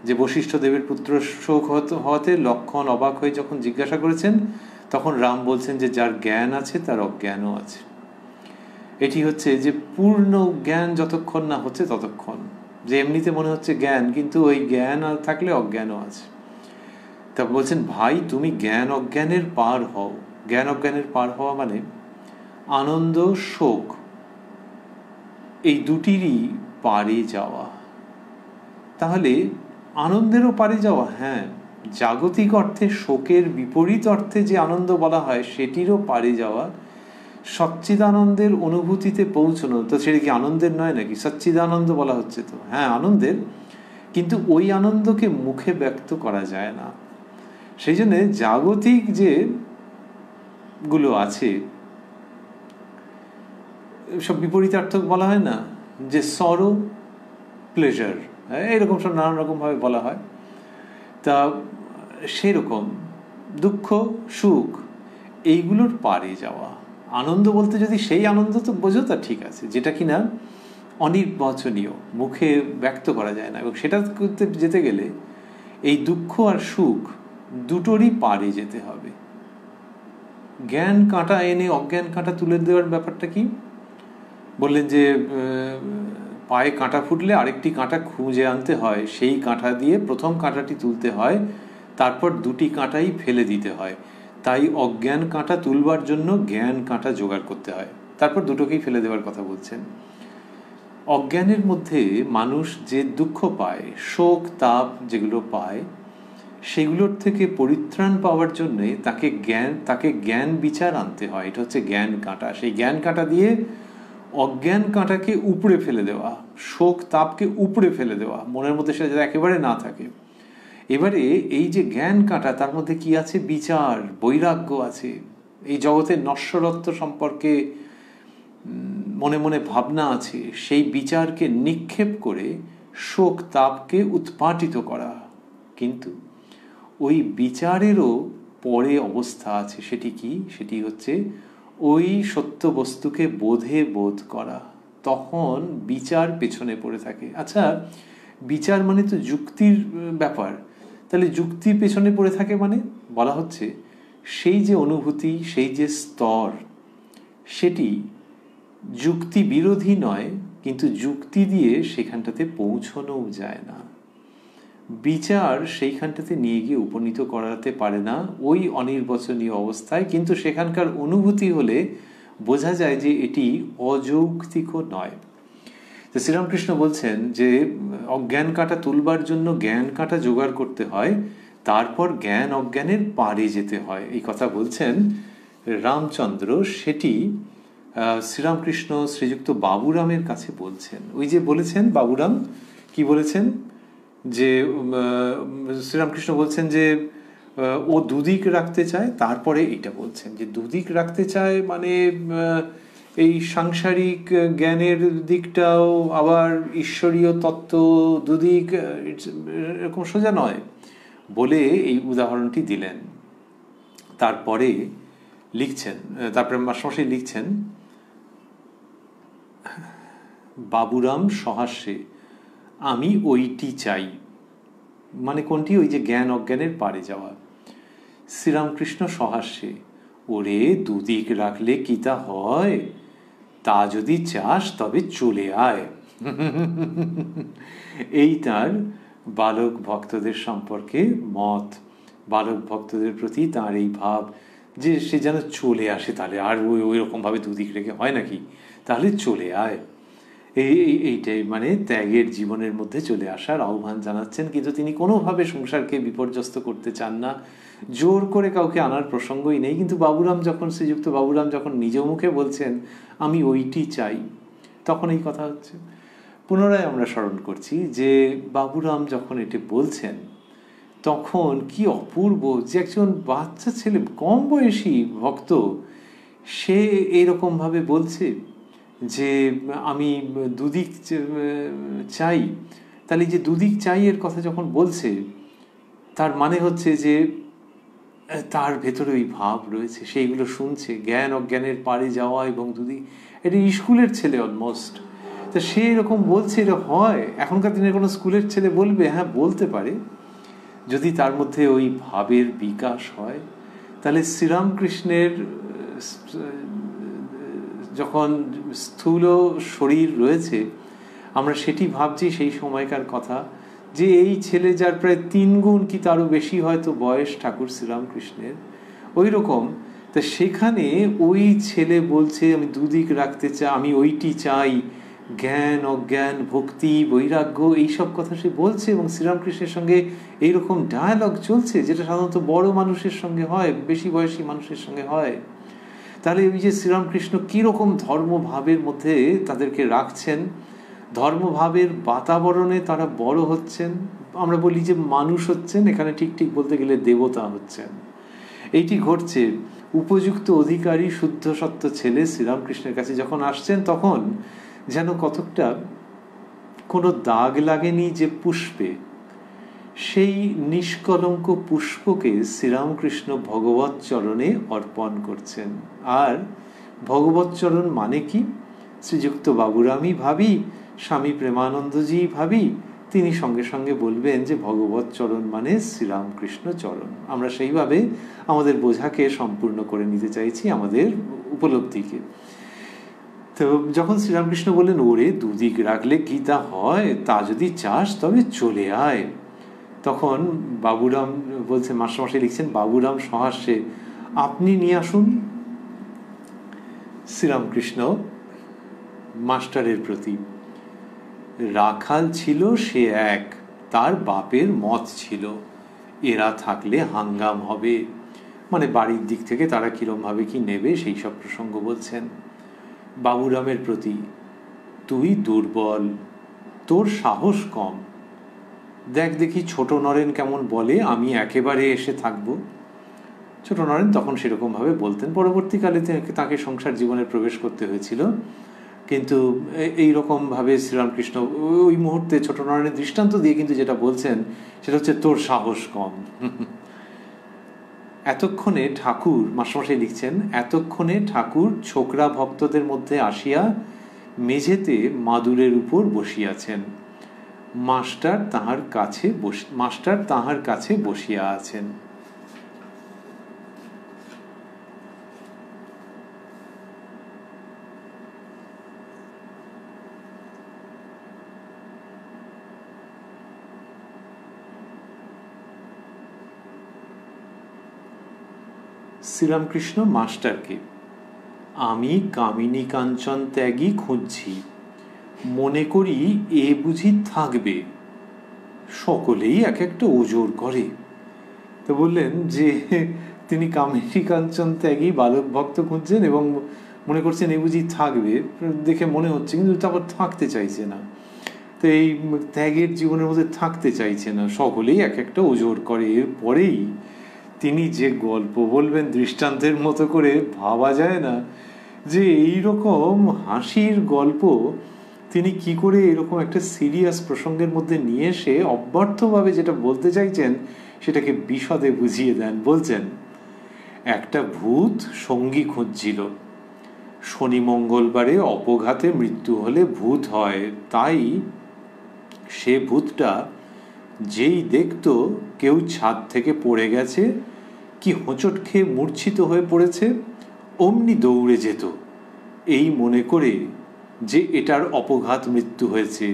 S1: যে বশিষ্ঠদেবের পুত্র শোক হওয়াতে লক্ষণ অবাক হয়ে যখন জিজ্ঞাসা করেছেন, তখন রাম বলছেন যে যার জ্ঞান আছে তার অজ্ঞানও আছে। এটি হচ্ছে যে পূর্ণ জ্ঞান যতক্ষণ না হচ্ছে ততক্ষণ, যে এমনিতে মনে হচ্ছে জ্ঞান, কিন্তু ওই জ্ঞান আর থাকলে অজ্ঞানও আছে। তা বলছেন, ভাই তুমি জ্ঞান অজ্ঞানের পার হও। জ্ঞান অজ্ঞানের পার হওয়া মানে আনন্দ শোক এই দুটিরই পারে যাওয়া। তাহলে আনন্দেরও পারে যাওয়া, হ্যাঁ, জাগতিক অর্থে শোকের বিপরীত অর্থে যে আনন্দ বলা হয় সেটিরও পারে যাওয়া, সচ্চিদানন্দের অনুভূতিতে পৌঁছানো। তো সেটা কি আনন্দের নয় নাকি? সচ্চিদানন্দ বলা হচ্ছে তো, হ্যাঁ আনন্দের, কিন্তু ওই আনন্দকে মুখে ব্যক্ত করা যায় না। সেই জন্য জাগতিক যে গুলো আছে সব বিপরীতার্থক বলা হয় না, যে সরো প্লেজার, এরকম সব নানান রকম ভাবে বলা হয়। তা সেরকম দুঃখ সুখ এইগুলোর পারে যাওয়া। আনন্দ বলতে যদি সেই আনন্দ তো বোঝো তা ঠিক আছে, যেটা কিনা অনির্বচনীয়, মুখে ব্যক্ত করা যায় না। এবং সেটা করতে যেতে গেলে এই দুঃখ আর সুখ দুটোরই পারে যেতে হবে। জ্ঞান কাঁটা এনে অজ্ঞান কাঁটা তুলে দেওয়ার ব্যাপারটা কি? বললেন যে পায়ে কাঁটা ফুটলে আরেকটি কাঁটা খুঁজে আনতে হয়, সেই কাঁটা দিয়ে প্রথম কাঁটাটি তুলতে হয়, তারপর দুটি কাঁটাই ফেলে দিতে হয়। তাই অজ্ঞান কাঁটা তুলবার জন্য জ্ঞান কাঁটা জোগাড় করতে হয়, তারপর দুটোকেই ফেলে দেওয়ার কথা বলছেন। অজ্ঞানের মধ্যে মানুষ যে দুঃখ পায়, শোক তাপ যেগুলো পায়, সেগুলোর থেকে পরিত্রাণ পাওয়ার জন্যে তাকে জ্ঞান বিচার আনতে হয়। এটা হচ্ছে জ্ঞান কাঁটা। সেই জ্ঞান কাঁটা দিয়ে অজ্ঞান কাঁটাকে উপড়ে ফেলে দেওয়া, শোক তাপকে উপড়ে ফেলে দেওয়া, মনের মধ্যে সেটা যাতে একেবারে না থাকে। এবারে এই যে জ্ঞান কাঁটা, তার মধ্যে কি আছে? বিচার, বৈরাগ্য আছে। এই জগতের নশ্বরত্ব সম্পর্কে মনে মনে ভাবনা আছে, সেই বিচারকে নিক্ষেপ করে শোক তাপকে উৎপাটিত করা। কিন্তু ওই বিচারেরও পরে অবস্থা আছে। সেটি কি? সেটি হচ্ছে ওই সত্য বস্তুকে বোধ করা। তখন বিচার পেছনে পড়ে থাকে। আচ্ছা, বিচার মানে তো যুক্তির ব্যাপার, তাহলে যুক্তি পেছনে পড়ে থাকে মানে বলা হচ্ছে সেই যে অনুভূতি, সেই যে স্তর, সেটি যুক্তি বিরোধী নয়, কিন্তু যুক্তি দিয়ে সেখানটাতে পৌঁছানোও যায় না। বিচার সেইখানটাতে নিয়ে গিয়ে উপনীত করাতে পারে না ওই অনির্বচনীয় অবস্থায়, কিন্তু সেখানকার অনুভূতি হলে বোঝা যায় যে এটি অযৌক্তিকও নয়। তো শ্রীরামকৃষ্ণ বলছেন যে অজ্ঞান কাঁটা তুলবার জন্য জ্ঞান কাঁটা জোগাড় করতে হয়, তারপর জ্ঞান অজ্ঞানের পারে যেতে হয়। এই কথা বলছেন রামচন্দ্র। সেটি শ্রীরামকৃষ্ণ শ্রীযুক্ত বাবুরামের কাছে বলছেন। ওই যে বলেছেন বাবুরাম কি বলেছেন, যে শ্রীরামকৃষ্ণ বলছেন যে ও দুদিক রাখতে চায়, তারপরে এটা বলছেন যে দুদিক রাখতে চায় মানে এই সাংসারিক জ্ঞানের দিকটাও আবার ঈশ্বরীয় তত্ত্ব, দুদিক এরকম সোজা নয় বলে এই উদাহরণটি দিলেন। তারপরে লিখছেন, তারপরে মাস্টারমশাই লিখছেন, বাবুরাম সহাস্যে, আমি ওইটি চাই। মানে কোনটি? ওই যে জ্ঞান অজ্ঞানের পারে যাওয়া। শ্রীরামকৃষ্ণ সহাস্যে, ওরে দুদিক রাখলে কি তা হয়? তা যদি চাস তবে চলে আয়। এই তার বালক ভক্তদের সম্পর্কে মত, বালক ভক্তদের প্রতি তার এই ভাব যে সে যেন চলে আসে। তাহলে আর ওই রকম ভাবে দুদিক রেখে হয় নাকি? তাহলে চলে আয়। এইটাই মানে ত্যাগের জীবনের মধ্যে চলে আসার আহ্বান জানাচ্ছেন। কিন্তু তিনি কোনোভাবে সংসারকে বিপর্যস্ত করতে চান না, জোর করে কাউকে আনার প্রসঙ্গই নেই। কিন্তু বাবুরাম যখন, শ্রীযুক্ত বাবুরাম যখন নিজ মুখে বলছেন আমি ওইটি চাই, তখন এই কথা হচ্ছে। পুনরায় আমরা স্মরণ করছি যে বাবুরাম যখন এটি বলছেন তখন কি অপূর্ব যে একজন বাচ্চা ছেলে, কম বয়সী ভক্ত, সে এইরকমভাবে বলছে যে আমি দুদিক চাই। তাহলে যে দুদিক চাই এর কথা যখন বলছে, তার মানে হচ্ছে যে তার ভেতরে ওই ভাব রয়েছে, সেইগুলো শুনছে, জ্ঞান অজ্ঞানের পারে যাওয়া এবং দুদিক। এটা স্কুলের ছেলে অলমোস্ট। তা সে এরকম বলছে, এটা হয়? এখনকার দিনে কোনো স্কুলের ছেলে বলবে? হ্যাঁ, বলতে পারে, যদি তার মধ্যে ওই ভাবের বিকাশ হয়। তাহলে শ্রীরামকৃষ্ণের যখন স্থূল শরীর রয়েছে, আমরা সেটি ভাবছি সেই সময়কার কথা, যে এই ছেলে যার প্রায় 3 গুণ কি তারও বেশি হয়তো বয়স ঠাকুর শ্রীরামকৃষ্ণের, ওই রকম। তা সেখানে ওই ছেলে বলছে আমি দুদিক রাখতে চাই, আমি ওইটি চাই, জ্ঞান অজ্ঞান ভক্তি বৈরাগ্য এইসব কথা সে বলছে, এবং শ্রীরামকৃষ্ণের সঙ্গে এইরকম ডায়ালগ চলছে, যেটা সাধারণত বড় মানুষের সঙ্গে হয়, বেশি বয়সী মানুষের সঙ্গে হয়। তাহলে ওই যে শ্রীরামকৃষ্ণ কীরকম ধর্মভাবের মধ্যে তাদেরকে রাখছেন, ধর্মভাবের বাতাবরণে তারা বড় হচ্ছেন। আমরা বলি যে মানুষ হচ্ছেন, এখানে ঠিক ঠিক বলতে গেলে দেবতা হচ্ছেন। এইটি ঘটছে। উপযুক্ত অধিকারী শুদ্ধ সত্য ছেলে শ্রীরামকৃষ্ণের কাছে যখন আসছেন, তখন যেন কতকটা কোনো দাগ লাগেনি যে পুষ্পে, সেই নিষ্কলঙ্ক পুষ্পকে শ্রীরামকৃষ্ণ ভগবৎ চরণে অর্পণ করছেন। আর ভগবৎ চরণ মানে কি? শ্রীযুক্ত বাবুরামই ভাবি, স্বামী প্রেমানন্দজি ভাবি, তিনি সঙ্গে সঙ্গে বলবেন যে ভগবৎ চরণ মানে শ্রীরামকৃষ্ণ চরণ। আমরা সেইভাবে আমাদের বোঝাকে সম্পূর্ণ করে নিতে চাইছি, আমাদের উপলব্ধিকে। তো যখন শ্রীরামকৃষ্ণ বললেন, ওরে দুদিক রাখলে কি তা হয়, তা যদি চাস তবে চলে আয়, তখন বাবুরাম বলছে, মাস্টারমশাই লিখছেন, বাবুরাম সহাস্যে, আপনি নিয়ে আসুন। শ্রীরামকৃষ্ণ মাস্টারের প্রতি, রাখাল ছিল সে এক, তার বাপের মত ছিল, এরা থাকলে হাঙ্গাম হবে, মানে বাড়ির দিক থেকে তারা কিরম ভাবে কি নেবে সেই সব প্রসঙ্গ বলছেন। বাবুরামের প্রতি, তুই দুর্বল, তোর সাহস কম, দেখ দেখি ছোট নরেন কেমন বলে, আমি একেবারে এসে থাকবো। ছোট নরেন তখন সেরকম ভাবে বলতেন। পরবর্তীকালে তাকে সংসার জীবনে প্রবেশ করতে হয়েছিল, কিন্তু এইরকম ভাবে শ্রীরামকৃষ্ণ ওই মুহূর্তে ছোট নরেনের দৃষ্টান্ত দিয়ে কিন্তু যেটা বলছেন সেটা হচ্ছে তোর সাহস কম। এতক্ষণে ঠাকুর, মাস্টারমশাই লিখছেন, এতক্ষণে ঠাকুর ছোকরা ভক্তদের মধ্যে আসিয়া মেঝেতে মাদুরের উপর বসিয়াছেন, মাস্টার তাহার কাছে বসিয়া আছেন। শ্রীরামকৃষ্ণ মাস্টারকে, আমি কামিনী কাঞ্চন ত্যাগী খুঁজছি, মনে করি এ বুঝি থাকবে, সকলেই এক একটা ওজোর করে। তো বললেন যে তিনি কামিনী কাঞ্চন ত্যাগী বালক ভক্ত খুঁজছেন এবং মনে করছেন এ বুঝি থাকবে, দেখে মনে হচ্ছে, কিন্তু তারপর থাকতে চাইছে না। তো এই ত্যাগের জীবনের মধ্যে থাকতে চাইছে না, সকলেই এক একটা ওজোর করে। এরপরেই তিনি যে গল্প বলবেন দৃষ্টান্তের মতো করে, ভাবা যায় না যে এইরকম হাসির গল্প তিনি কি করে এরকম একটা সিরিয়াস প্রসঙ্গের মধ্যে নিয়ে এসে অব্যর্থভাবে যেটা বলতে চাইছেন সেটাকে বিশদে বুঝিয়ে দেন। বলছেন, একটা ভূত সঙ্গী খুঁজছিল, শনি মঙ্গলবারে অপঘাতে মৃত্যু হলে ভূত হয়, তাই সে ভূতটা যেই দেখতো কেউ ছাদ থেকে পড়ে গেছে কি হোঁচট খেয়ে মূর্ছিত হয়ে পড়েছে, অমনি দৌড়ে যেত, এই মনে করে যে এটার অপঘাত মৃত্যু হয়েছে,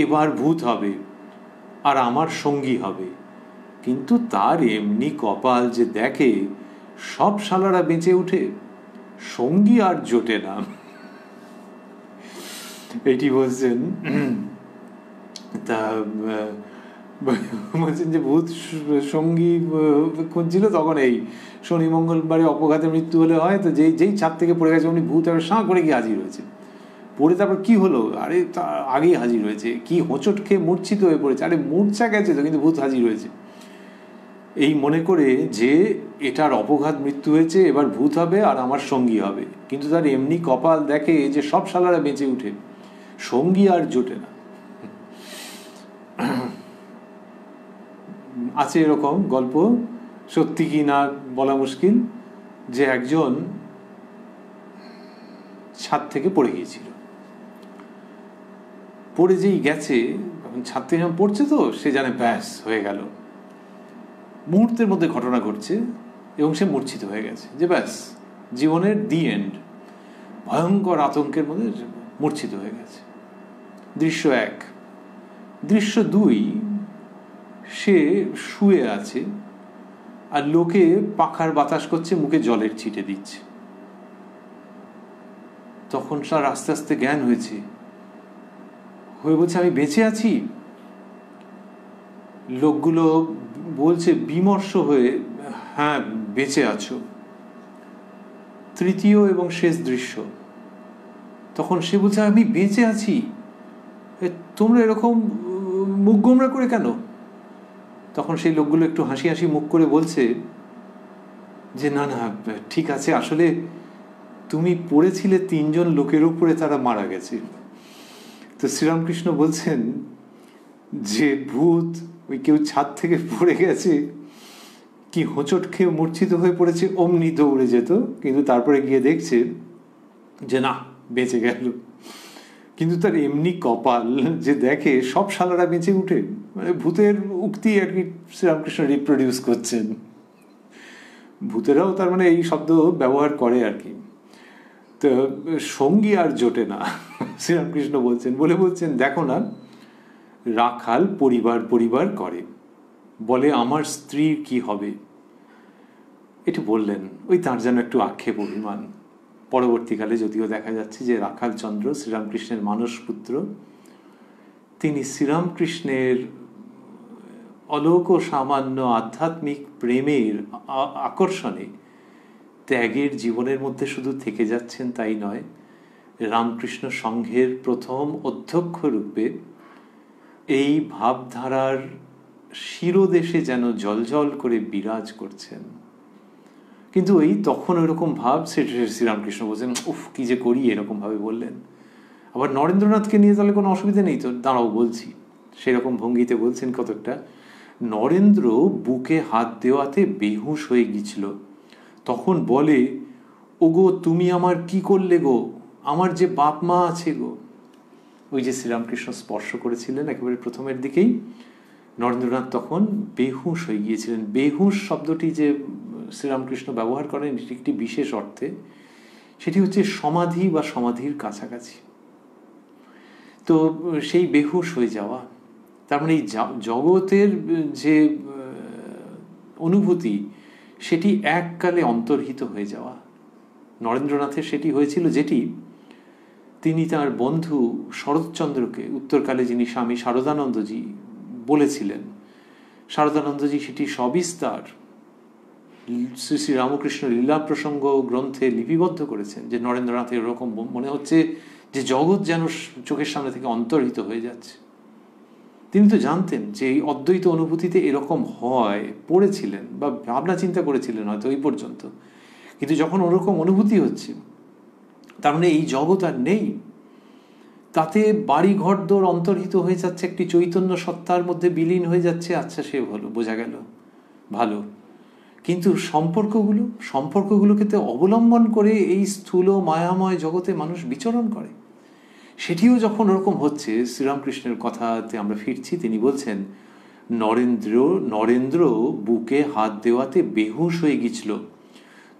S1: এবার ভূত হবে আর আমার সঙ্গী হবে। কিন্তু তার এমনি কপাল যে দেখে সব শালারা বেঁচে উঠে, সঙ্গী আর জোটে না। এটি বলছেন। তা বলছেন যে ভূত সঙ্গী খুঁজছিল, তখন এই শনি মঙ্গলবারে অপঘাতে মৃত্যু হলে হয়, তো যেই ছাদ থেকে পড়ে গেছে উনি ভূত আবার সাঁ করে গিয়ে হাজির হয়েছে। পড়ে তারপর কি হলো, আরে তা আগেই হাজির হয়েছে, কি হোঁচট খেয়ে মূর্ছিত হয়ে পড়েছে, আরে মূর্ছা গেছে তো, কিন্তু ভূত হাজির হয়েছে, এই মনে করে যে এটার অপঘাত মৃত্যু হয়েছে, এবার ভূত হবে আর আমার সঙ্গী হবে। কিন্তু তার এমনি কপাল দেখে যে সব শালারা বেঁচে উঠে, সঙ্গী আর জোটে না। আছে এরকম গল্প, সত্যি কি না বলা মুশকিল, যে একজন ছাদ থেকে পড়ে গিয়েছিল, পড়ে যেই গেছে, ছাদ থেকে যখন পড়ছে তো সে জানে ব্যাস হয়ে গেল, মুহূর্তের মধ্যে ঘটনা ঘটছে এবং সে মূর্ছিত হয়ে গেছে, যে ব্যাস জীবনের দি এন্ড, ভয়ঙ্কর আতঙ্কের মধ্যে মূর্ছিত হয়ে গেছে। দৃশ্য এক। দৃশ্য দুই, সে শুয়ে আছে আর লোকে পাখার বাতাস করছে, মুখে জলের ছিটে দিচ্ছে। তখন তার আস্তে আস্তে জ্ঞান হয়েছে, হয়ে বলছে আমি বেঁচে আছি। লোকগুলো বলছে বিমর্ষ হয়ে, হ্যাঁ বেঁচে আছো। তৃতীয় এবং শেষ দৃশ্য, তখন সে বলছে আমি বেঁচে আছি, তোমরা এরকম মুখ গোমরা করে কেন? তখন সেই লোকগুলো একটু হাসি হাসি মুখ করে বলছে যে না না ঠিক আছে, আসলে তুমি পড়েছিলে 3 জন লোকের উপরে, তারা মারা গেছে। তো শ্রীরামকৃষ্ণ বলছেন যে ভূত ওই কেউ ছাদ থেকে পড়ে গেছে, কি হোঁচট খেয়ে মূর্ছিত হয়ে পড়েছে, অমনি দৌড়ে যেত, কিন্তু তারপরে গিয়ে দেখছে যে না বেঁচে গেল। কিন্তু তার এমনি কপাল যে দেখে সব শালারা বেঁচে উঠে, মানে ভূতের উক্তি আর কি শ্রীরামকৃষ্ণ রিপ্রোডিউস করছেন। ভূতেরাও তার মানে এই শব্দ ব্যবহার করে আর কি। তো সঙ্গী আর জোটে না, শ্রীরামকৃষ্ণ বলছেন দেখো না, রাখাল পরিবার করে, বলে আমার স্ত্রীর কি হবে। এটা বললেন ওই তার যেন একটু আক্ষেপ অভিমান। পরবর্তীকালে যদিও দেখা যাচ্ছে যে রাখাল চন্দ্র শ্রীরামকৃষ্ণের মানস পুত্র, তিনি শ্রীরামকৃষ্ণের অলৌক সামান্য আধ্যাত্মিক প্রেমের আকর্ষণে ত্যাগের জীবনের মধ্যে শুধু থেকে যাচ্ছেন তাই নয়, রামকৃষ্ণ সংঘের প্রথম অধ্যক্ষ রূপে এই ভাবধারার শিরোদেশে যেন জলজল করে বিরাজ করছেন। কিন্তু এই তখন ওইরকম ভাব, শ্রীরামকৃষ্ণ বলছেন উফ কি যে করি, এরকম ভাবে বললেন। আবার নরেন্দ্রনাথকে নিয়ে তাহলে কোনো অসুবিধা নেই তো, দাঁড়াও বলছি, সেরকম ভঙ্গিতে বলছেন কতকটা। নরেন্দ্র বুকে হাত দেওয়াতে বেহুশ হয়ে গিয়েছিল, তখন বলে ওগো তুমি আমার কি করলে গো, আমার যে বাপ মা আছে গো। ওই যে শ্রীরামকৃষ্ণ স্পর্শ করেছিলেন একেবারে প্রথমের দিকেই, নরেন্দ্রনাথ তখন বেহুশ হয়ে গিয়েছিলেন। বেহুশ শব্দটি যে শ্রীরামকৃষ্ণ ব্যবহার করেন এটি একটি বিশেষ অর্থে, সেটি হচ্ছে সমাধি বা সমাধির কাছাকাছি। তো সেই বেহুশ হয়ে যাওয়া, তার মানে এই জগতের যে অনুভূতি সেটি এককালে অন্তর্হিত হয়ে যাওয়া। নরেন্দ্রনাথের সেটি হয়েছিল, যেটি তিনি তার বন্ধু শরৎচন্দ্রকে, উত্তরকালে যিনি স্বামী শারদানন্দজি, বলেছিলেন। শারদানন্দজি সেটি সবিস্তার শ্রী শ্রী রামকৃষ্ণ লীলা প্রসঙ্গ গ্রন্থে লিপিবদ্ধ করেছেন, যে নরেন্দ্রনাথের এরকম মনে হচ্ছে যে জগৎ যেন চোখের সামনে থেকে অন্তর্হিত হয়ে যাচ্ছে। তিনি তো জানতেন যে এই অদ্বৈত অনুভূতিতে এরকম হয়, পড়েছিলেন বা ভাবনা চিন্তা করেছিলেন হয়তো ওই পর্যন্ত, কিন্তু যখন ওরকম অনুভূতি হচ্ছে তার মানে এই জগৎ আর নেই, তাতে বাড়ি ঘর দোর অন্তর্হিত হয়ে যাচ্ছে, একটি চৈতন্য সত্তার মধ্যে বিলীন হয়ে যাচ্ছে। আচ্ছা সে হলো, বোঝা গেল, ভালো। কিন্তু সম্পর্কগুলোকে তো অবলম্বন করে এই স্থূল মায়াময় জগতে মানুষ বিচরণ করে। সেটিও যখন ওরকম হচ্ছে, শ্রীরামকৃষ্ণের কথাতে আমরা ফিরছি, তিনি বলছেন নরেন্দ্র বুকে হাত দেওয়াতে বেহুশ হয়ে গিয়েছিল,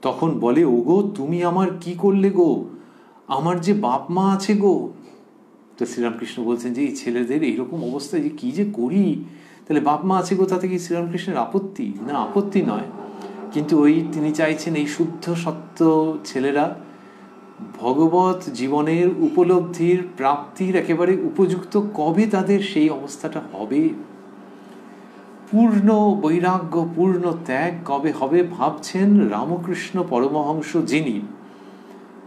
S1: তখন বলে ওগো তুমি আমার কি করলে গো, আমার যে বাপ মা আছে গো। তো শ্রীরামকৃষ্ণ বলছেন যে এই ছেলেদের এইরকম অবস্থায় যে কি যে করি, তাহলে বাপ মা আছে গো, তাতে কি শ্রীরামকৃষ্ণের আপত্তি? না, আপত্তি নয়, কিন্তু ওই তিনি চাইছেন এই শুদ্ধ সত্য ছেলেরা ভগবত জীবনের উপলব্ধির প্রাপ্তির একেবারে উপযুক্ত কবে তাদের সেই অবস্থাটা হবে, পূর্ণ বৈরাগ্য পূর্ণ ত্যাগ কবে হবে ভাবছেন রামকৃষ্ণ পরমহংস, যিনি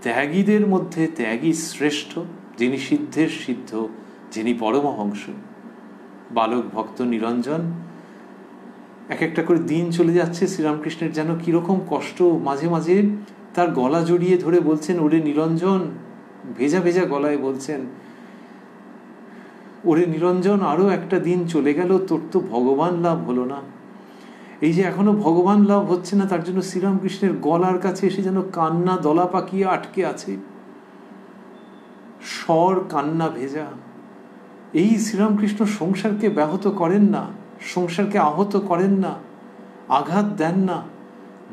S1: ত্যাগীদের মধ্যে ত্যাগী শ্রেষ্ঠ, যিনি সিদ্ধের সিদ্ধ, যিনি পরমহংস। বালক ভক্ত নিরঞ্জন, এক একটা করে দিন চলে যাচ্ছে, শ্রীরামকৃষ্ণের যেন কিরকম কষ্ট, মাঝে মাঝে তার গলা জড়িয়ে ধরে বলছেন ওরে নিরঞ্জন, ভেজা ভেজা গলায় বলছেন ওরে নিরঞ্জন আরো একটা দিন চলে গেল, তোর তো ভগবান লাভ হলো না। এই যে এখনো ভগবান লাভ হচ্ছে না, তার জন্য শ্রীরামকৃষ্ণের গলার কাছে এসে যেন কান্না দলা পাকিয়ে আটকে আছে, স্বর কান্না ভেজা। এই শ্রীরামকৃষ্ণ সংসারকে ব্যাহত করেন না, সংসারকে আহত করেন না, আঘাত দেন না,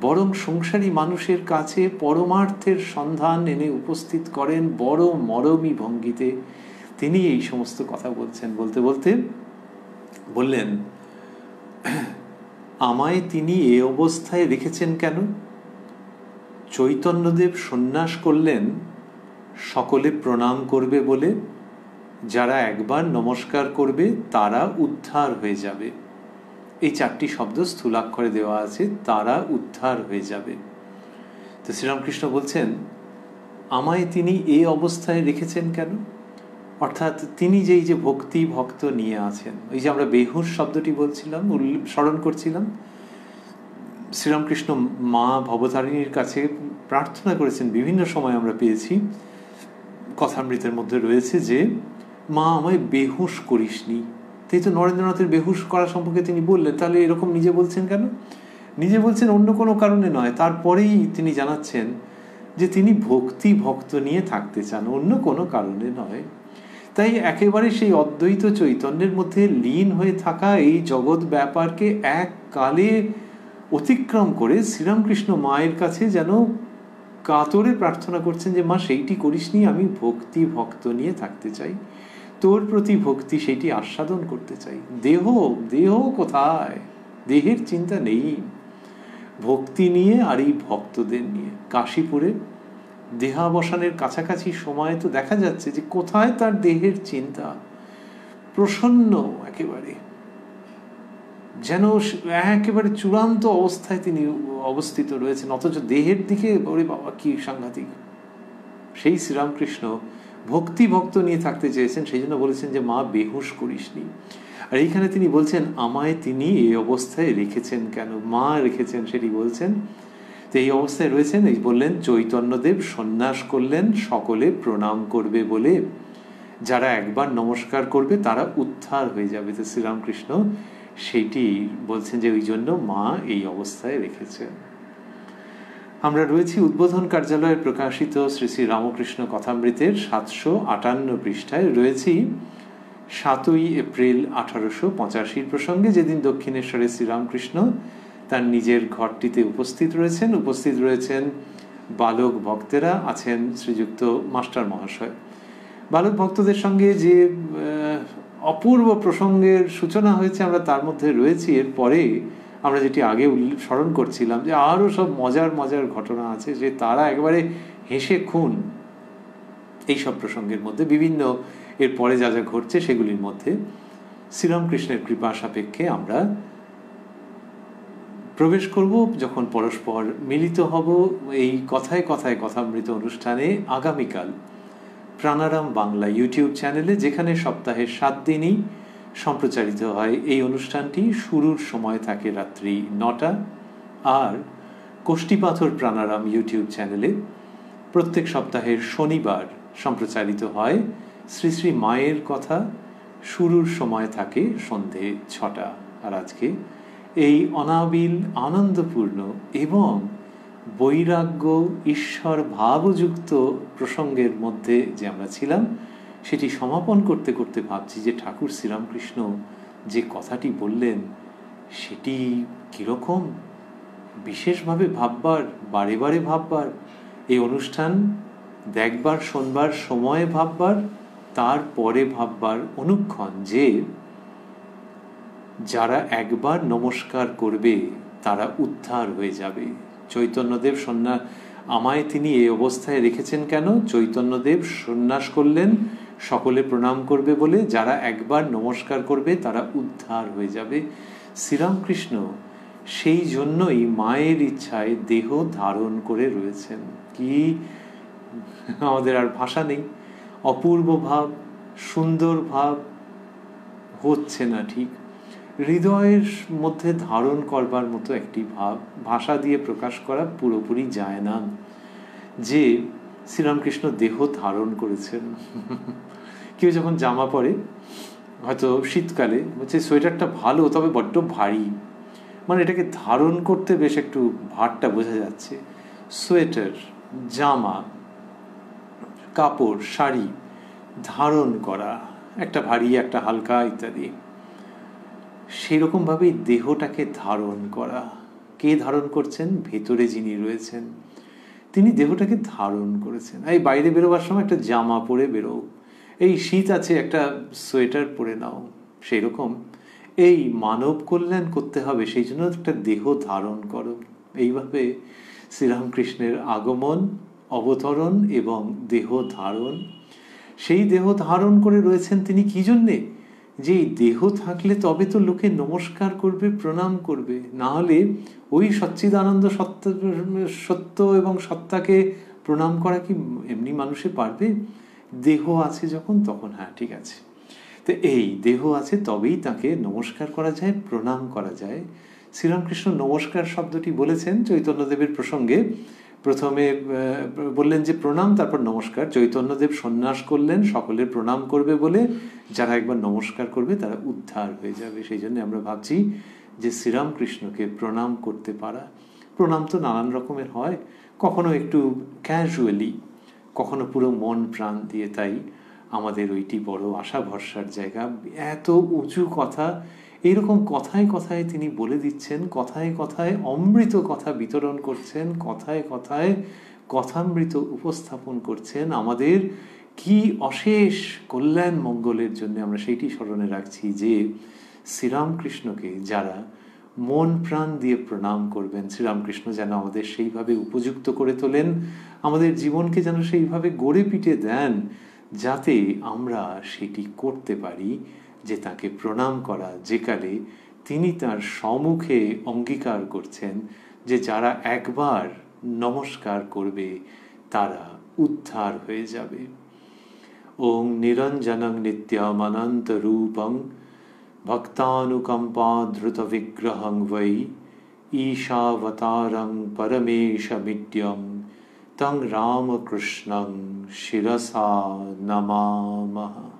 S1: বরং সংসারী মানুষের কাছে পরমার্থের সন্ধান এনে উপস্থিত করেন বড় মরমী ভঙ্গিতে। তিনি এই সমস্ত কথা বলছেন। বলতে বলতে বললেন আমায় তিনি এ অবস্থায় রেখেছেন কেন? চৈতন্যদেব সন্ন্যাস করলেন সকলে প্রণাম করবে বলে, যারা একবার নমস্কার করবে তারা উদ্ধার হয়ে যাবে। এই চারটি শব্দ স্থূলাক্ষরে দেওয়া আছে, তারা উদ্ধার হয়ে যাবে। তো শ্রীরামকৃষ্ণ বলছেন আমায় তিনি এই অবস্থায় রেখেছেন কেন? অর্থাৎ তিনি যেই যে ভক্তি ভক্ত নিয়ে আছেন, ওই যে আমরা বেহুশ শব্দটি বলছিলাম, স্মরণ করছিলাম, শ্রীরামকৃষ্ণ মা ভবতারিণীর কাছে প্রার্থনা করেছেন, বিভিন্ন সময় আমরা পেয়েছি, কথামৃতের মধ্যে রয়েছে যে মা আমায় বেহুশ করিসনি। তাই তো নরেন্দ্রনাথের বেহুশ করা সম্পর্কে তিনি বললেন, তাহলে এরকম নিজে বলছেন কেন? নিজে বলছেন অন্য কোনো কারণে নয়, তারপরেই তিনি জানাচ্ছেন যে তিনি ভক্তি ভক্ত নিয়ে থাকতে চান, অন্য কোনো কারণে নয়। তাই একেবারে সেই অদ্বৈত চৈতন্যের মধ্যে লীন হয়ে থাকা এই জগৎ ব্যাপারকে এককালে অতিক্রম করে শ্রীরামকৃষ্ণ মায়ের কাছে যেন কাতরে প্রার্থনা করছেন যে মা সেইটি করিসনি, আমি ভক্তি ভক্ত নিয়ে থাকতে চাই, তোর প্রতি ভক্তি সেইটি আস্বাদন করতে চাই। দেহ দেহ কোথায়, দেহের চিন্তা নেই, ভক্তি নিয়ে আর এই ভক্তদের নিয়ে। কাশীপুরে দেহাবসানের কাছাকাছি সময় তো দেখা যাচ্ছে যে কোথায় তার দেহের চিন্তা, প্রসন্ন একেবারে, যেন একেবারে চূড়ান্ত অবস্থায় তিনি অবস্থিত রয়েছেন, অথচ দেহের দিকে ওরে বাবা কি সাংঘাতিক। সেই শ্রীরামকৃষ্ণ ভক্তি ভক্ত নিয়ে থাকতে চেয়েছেন, সেই জন্য বলেছেন যে মা বেহুশ করিসনি। আর এইখানে তিনি বলছেন আমায় তিনি এই অবস্থায় রেখেছেন কেন, মা রেখেছেন সেটি বলছেন। তো এই অবস্থায় রয়েছেন, এই বললেন চৈতন্যদেব সন্ন্যাস করলেন সকলে প্রণাম করবে বলে, যারা একবার নমস্কার করবে তারা উদ্ধার হয়ে যাবে। তো শ্রীরামকৃষ্ণ সেইটি বলছেন যে ওই জন্য মা এই অবস্থায় রেখেছেন। আমরা রয়েছি উদ্বোধন কার্যালয়ের প্রকাশিত শ্রী শ্রী রামকৃষ্ণ কথামৃতের 758 পৃষ্ঠায়, রয়েছি 7 এপ্রিল 1885 প্রসঙ্গে, যেদিন দক্ষিণেশ্বরে শ্রীরামকৃষ্ণ তার নিজের ঘরটিতে উপস্থিত রয়েছেন বালক ভক্তেরা, আছেন শ্রীযুক্ত মাস্টার মহাশয়। বালক ভক্তদের সঙ্গে যে অপূর্ব প্রসঙ্গের সূচনা হয়েছে আমরা তার মধ্যে রয়েছি। এরপরে আমরা যেটি আগে স্মরণ করছিলাম যে আরও সব মজার মজার ঘটনা আছে, যে তারা একেবারে হেসে খুন এইসব প্রসঙ্গের মধ্যে, বিভিন্ন এরপরে যা যা ঘটছে সেগুলির মধ্যে শ্রীরামকৃষ্ণের কৃপা সাপেক্ষে আমরা প্রবেশ করব, যখন পরস্পর মিলিত হব এই কথায় কথায় কথামৃত অনুষ্ঠানে আগামীকাল প্রাণারাম বাংলা ইউটিউব চ্যানেলে, যেখানে সপ্তাহের 7 দিনই সম্প্রচারিত হয় এই অনুষ্ঠানটি। শুরুর সময় থাকে রাত্রি 9টা, আর কোষ্ঠীপাথর প্রাণারাম ইউটিউব চ্যানেলে প্রত্যেক সপ্তাহের শনিবার সম্প্রচারিত হয় শ্রী শ্রী মায়ের কথা, শুরুর সময় থাকে সন্ধে 6টা। আর আজকে এই অনাবিল আনন্দপূর্ণ এবং বৈরাগ্য ঈশ্বর ভাবযুক্ত প্রসঙ্গের মধ্যে যে আমরা ছিলাম, সেটি সমাপন করতে করতে ভাবছি যে ঠাকুর শ্রীরামকৃষ্ণ যে কথাটি বললেন সেটি কীরকম বিশেষভাবে ভাববার, বারে বারে ভাববার, এই অনুষ্ঠান দেখবার শোনবার সময়ে ভাববার, তারপরে ভাববার অনুক্ষণ, যে যারা একবার নমস্কার করবে তারা উদ্ধার হয়ে যাবে। চৈতন্যদেব আমায় তিনি এই অবস্থায় রেখেছেন কেন? চৈতন্যদেব সন্ন্যাস করলেন সকলে প্রণাম করবে বলে, যারা একবার নমস্কার করবে তারা উদ্ধার হয়ে যাবে। শ্রীরামকৃষ্ণ সেই জন্যই মায়ের ইচ্ছায় দেহ ধারণ করে রয়েছেন। কি আমাদের আর ভাষা নেই, অপূর্ব ভাব, সুন্দর ভাব হচ্ছে না, ঠিক হৃদয়ের মধ্যে ধারণ করবার মতো একটি ভাব, ভাষা দিয়ে প্রকাশ করা পুরোপুরি যায় না, যে শ্রীরামকৃষ্ণ দেহ ধারণ করেছেন। কেউ যখন জামা পরে, হয়তো শীতকালে, বলছে সোয়েটারটা ভালো তবে বড্ড ভারী, মানে এটাকে ধারণ করতে বেশ একটু ভারটা বোঝা যাচ্ছে। সোয়েটার, জামা, কাপড়, শাড়ি ধারণ করা, একটা ভারী একটা হালকা ইত্যাদি, সেরকমভাবেই দেহটাকে ধারণ করা। কে ধারণ করছেন? ভেতরে যিনি রয়েছেন তিনি দেহটাকে ধারণ করেছেন। এই বাইরে বেরোবার সময় একটা জামা পরে বেরো, এই শীত আছে একটা সোয়েটার পরে নাও, সেই রকম এই মানব কল্যাণ করতে হবে, সেই জন্য একটা দেহ ধারণ করো। এইভাবে শ্রীরামকৃষ্ণের আগমন, অবতরণ এবং দেহ ধারণ। সেই দেহ ধারণ করে রয়েছেন তিনি কি জন্যে? যে দেহ থাকলে তবে তো লোকে নমস্কার করবে, প্রণাম করবে, না হলে ওই সচ্চিদানন্দ সত্য এবং সত্তাকে প্রণাম করা কি এমনি মানুষে পারবে? দেহ আছে যখন, তখন হ্যাঁ ঠিক আছে, তো এই দেহ আছে তবেই তাকে নমস্কার করা যায়, প্রণাম করা যায়। শ্রীরামকৃষ্ণ নমস্কার শব্দটি বলেছেন চৈতন্যদেবের প্রসঙ্গে, প্রথমে বললেন যে প্রণাম, তারপর নমস্কার। চৈতন্যদেব সন্ন্যাস করলেন সকলের প্রণাম করবে বলে, যারা একবার নমস্কার করবে তারা উদ্ধার হয়ে যাবে। সেই জন্য আমরা ভাবছি যে শ্রীরামকৃষ্ণকে প্রণাম করতে পারা। প্রণাম তো নানান রকমের হয়, কখনো একটু ক্যাজুয়ালি, কখনো পুরো মন প্রাণ দিয়ে। তাই আমাদের ওইটি বড় আশা ভরসার জায়গা। এত উঁচু কথা, এইরকম কথায় কথায় তিনি বলে দিচ্ছেন, কথায় কথায় অমৃত কথা বিতরণ করছেন, কথায় কথায় কথামৃত উপস্থাপন করছেন আমাদের কি অশেষ কল্যাণ মঙ্গলের জন্য। আমরা সেইটি স্মরণে রাখছি যে শ্রীরামকৃষ্ণকে যারা মন প্রাণ দিয়ে প্রণাম করবেন, শ্রীরামকৃষ্ণ যেন আমাদের সেইভাবে উপযুক্ত করে তোলেন, আমাদের জীবনকে যেন সেইভাবে গড়ে পিটে দেন যাতে আমরা সেটি করতে পারি, যে তাকে প্রণাম করা, যে কালে তিনি তার সম্মুখে অঙ্গীকার করছেন যে যারা একবার নমস্কার করবে তারা উদ্ধার হয়ে যাবে। ওং নিরঞ্জনং নিত্যমনন্ত রূপং ভক্তানুকম্পাধৃত বিগ্রহং বৈ ঈশাবতারং পরমেশমিড্যং তং রামকৃষ্ণং শিরসা নমামহ।